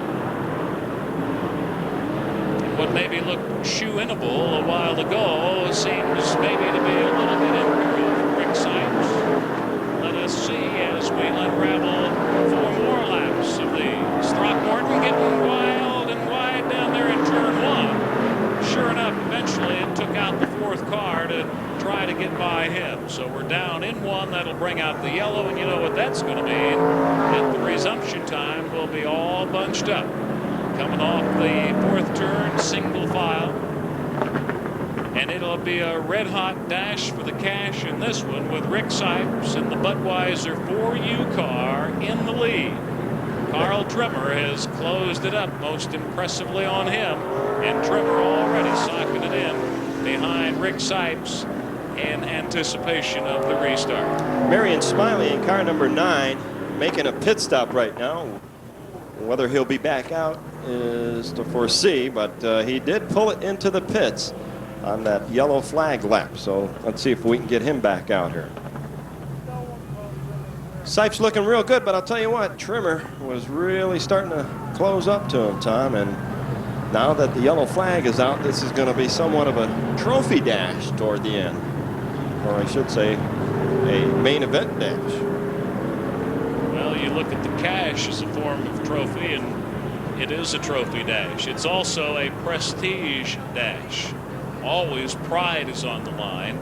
[SPEAKER 5] What maybe looked shoe-inable a while ago seems maybe to be a little bit imperial for Rick Sipes. Let us see as we unravel 4 more laps of these. Throckmorton getting wild and wide down there on. That'll bring out the yellow, and you know what that's going to mean. At the resumption time, we'll be all bunched up. Coming off the fourth turn, single file. And it'll be a red-hot dash for the cash in this one with Rick Sipes and the Budweiser 4U car in the lead. Carl Trimmer has closed it up most impressively on him, and Trimmer already socking it in behind Rick Sipes in anticipation of the restart.
[SPEAKER 1] Marion Smiley in car number 9 making a pit stop right now. Whether he'll be back out is to foresee, but he did pull it into the pits on that yellow flag lap. So let's see if we can get him back out here. Sipes looking real good, but I'll tell you what, Trimmer was really starting to close up to him, Tom, and now that the yellow flag is out, this is going to be somewhat of a trophy dash toward the end, or I should say a main event dash.
[SPEAKER 5] Well, you look at the cash as a form of trophy, and it is a trophy dash. It's also a prestige dash. Always pride is on the line.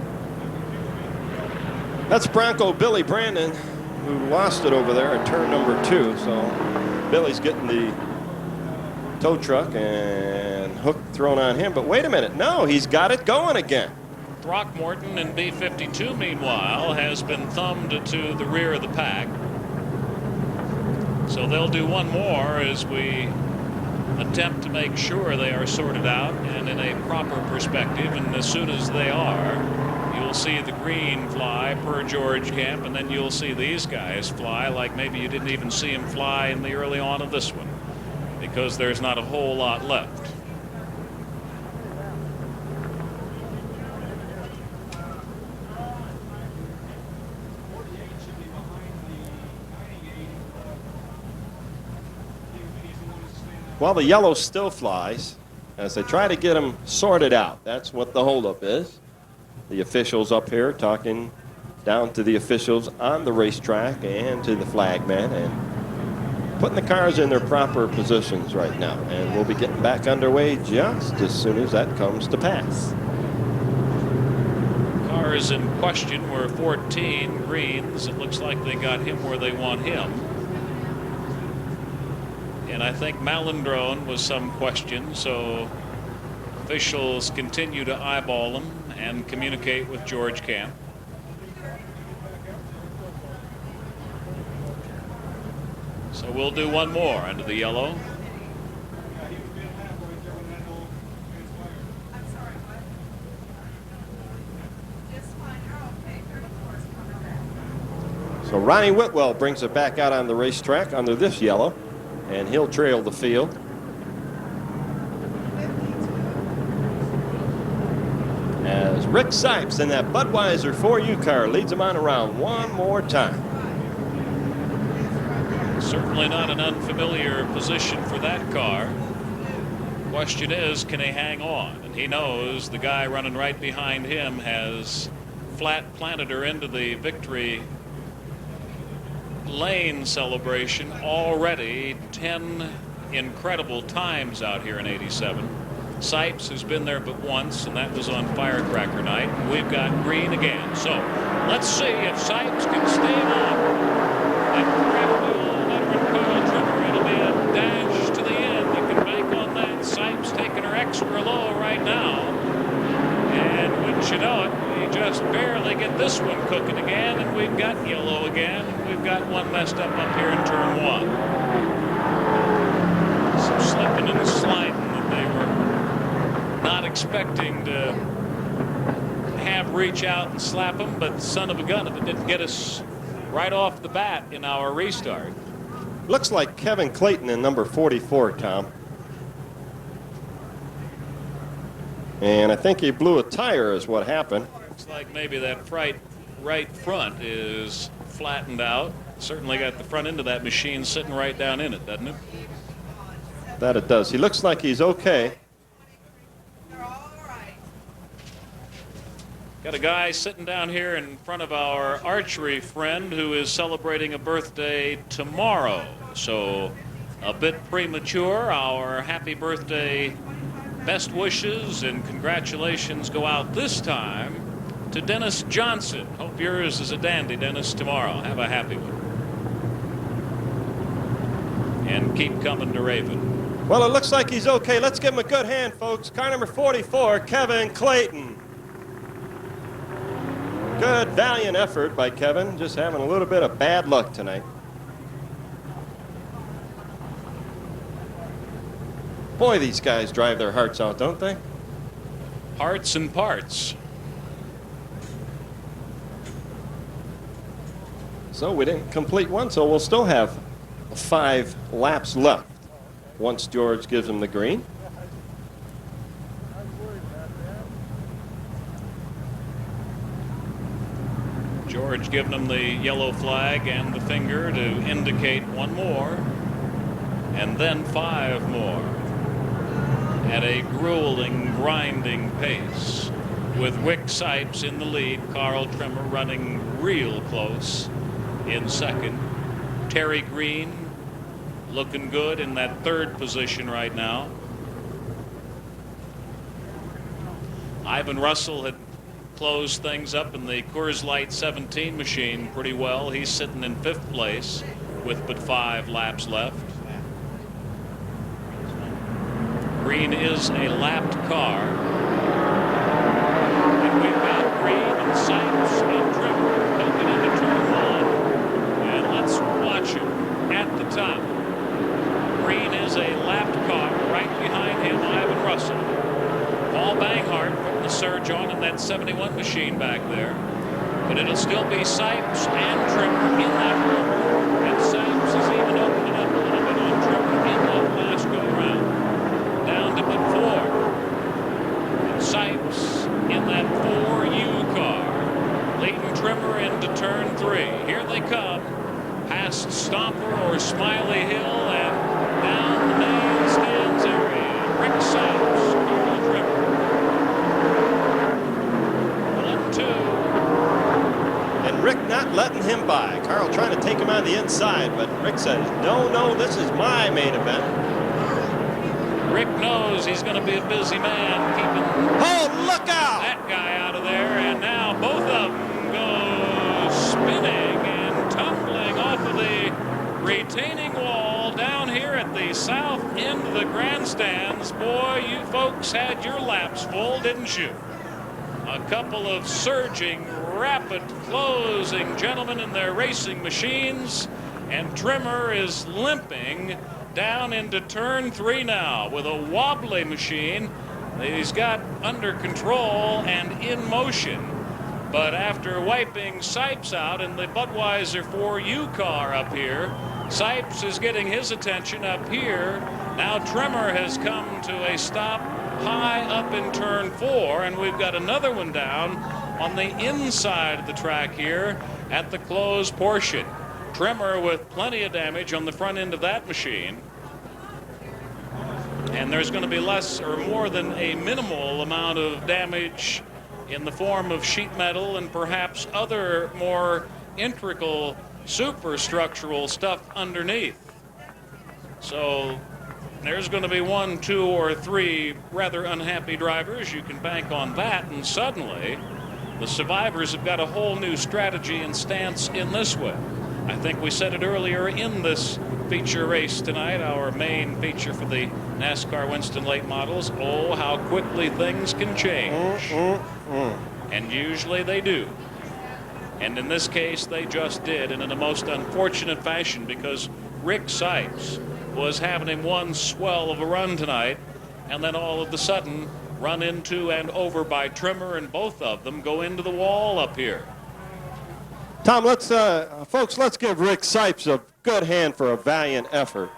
[SPEAKER 1] That's Bronco Billy Brandon, who lost it over there at turn number 2. So Billy's getting the tow truck and hook thrown on him. But wait a minute, no, he's got it going again.
[SPEAKER 5] Throckmorton in B52, meanwhile, has been thumbed to the rear of the pack. So they'll do one more as we attempt to make sure they are sorted out and in a proper perspective. And as soon as they are, you'll see the green fly per George Camp, and then you'll see these guys fly like maybe you didn't even see them fly in the early on of this one, because there's not a whole lot left.
[SPEAKER 1] Well, the yellow still flies as they try to get him sorted out. That's what the holdup is. The officials up here talking down to the officials on the racetrack and to the flagman and putting the cars in their proper positions right now. And we'll be getting back underway just as soon as that comes to pass.
[SPEAKER 5] Cars in question were 14 Greens. It looks like they got him where they want him. And I think Malandrone was some question, so officials continue to eyeball them and communicate with George Camp. So we'll do one more under the yellow.
[SPEAKER 1] So Ronnie Whitwell brings it back out on the racetrack under this yellow, and he'll trail the field. As Rick Sipes in that Budweiser 4U car leads him on around one more time.
[SPEAKER 5] Certainly not an unfamiliar position for that car. Question is, can he hang on? And he knows the guy running right behind him has flat planted her into the victory lane celebration already. 10 incredible times out here in '87. Sipes has been there but once, and that was on Firecracker night. We've got green again. So let's see if Sipes can stay on. Carl Trimmer, it'll be a dash to the end. You can bank on that. Sipes taking her extra low right now. And wouldn't you know it, we just barely get this one cooking again, and we've got yellow again. We've got one messed up here in turn 1. Some slipping and sliding that they were not expecting to have reach out and slap them, but son of a gun if it didn't get us right off the bat in our restart.
[SPEAKER 1] Looks like Kevin Clayton in number 44, Tom. And I think he blew a tire is what happened.
[SPEAKER 5] Looks like maybe that right front is flattened out. Certainly got the front end of that machine sitting right down in it, doesn't it?
[SPEAKER 1] That it does. He looks like he's okay.
[SPEAKER 5] Got a guy sitting down here in front of our archery friend who is celebrating a birthday tomorrow. So a bit premature. Our happy birthday best wishes and congratulations go out this time to Dennis Johnson. Hope yours is a dandy, Dennis, tomorrow. Have a happy one. And keep coming to Raven.
[SPEAKER 1] Well, it looks like he's okay. Let's give him a good hand, folks. Car number 44, Kevin Clayton. Good, valiant effort by Kevin. Just having a little bit of bad luck tonight. Boy, these guys drive their hearts out, don't they?
[SPEAKER 5] Hearts and parts.
[SPEAKER 1] So we didn't complete one, so we'll still have 5 laps left once George gives him the green.
[SPEAKER 5] George giving him the yellow flag and the finger to indicate 1 more, and then 5 more at a grueling, grinding pace, with Wick Sipes in the lead, Carl Trimmer running real close in second. Terry Green looking good in that 3rd position right now. Ivan Russell had closed things up in the Coors Light 17 machine pretty well. He's sitting in 5th place with but 5 laps left. Green is a lapped car. And we've got Green and Sipes and Trimmer poking into turn 1. And let's watch him at the top. Green is a lapped car. Right behind him, Ivan Russell. Paul Banghart putting the surge on in that 71 machine back there. But it'll still be Sipes and Trimmer in that room. And Sipes is even opening up a little bit on Trimmer in that last go-around. Down to but 4. And Sipes in that 4U car. Leading Trimmer into turn 3. Here they come. Past Stomper or Smiley Hill and down the main stands area. Rick Sipes, Carl Trimmer. 1-2.
[SPEAKER 1] And Rick not letting him by. Carl trying to take him on the inside, but Rick says, no, this is my main event.
[SPEAKER 5] Rick knows he's going to be a busy man keeping
[SPEAKER 1] look out!
[SPEAKER 5] That guy out of there, and now both of them go spinning and tumbling off of the retaining wall down here at the south end of the grandstands. Boy, you folks had your laps full, didn't you? A couple of surging, rapid closing gentlemen in their racing machines, and Trimmer is limping down into turn 3 now with a wobbly machine that he's got under control and in motion. But after wiping Sipes out in the Budweiser 4U car up here, Sipes is getting his attention up here. Now Trimmer has come to a stop high up in turn 4, and we've got another one down on the inside of the track here at the closed portion. Trimmer with plenty of damage on the front end of that machine. And there's going to be less or more than a minimal amount of damage in the form of sheet metal and perhaps other more integral superstructural stuff underneath. So there's going to be 1, 2, or 3 rather unhappy drivers. You can bank on that, and suddenly the survivors have got a whole new strategy and stance in this way. I think we said it earlier in this feature race tonight, our main feature for the NASCAR Winston late models. Oh, how quickly things can change. And usually they do. And in this case, they just did, and in a most unfortunate fashion, because Rick Sipes was having him one swell of a run tonight, and then all of a sudden run into and over by Trimmer, and both of them go into the wall up here.
[SPEAKER 1] Tom, let's folks, let's give Rick Sipes a good hand for a valiant effort.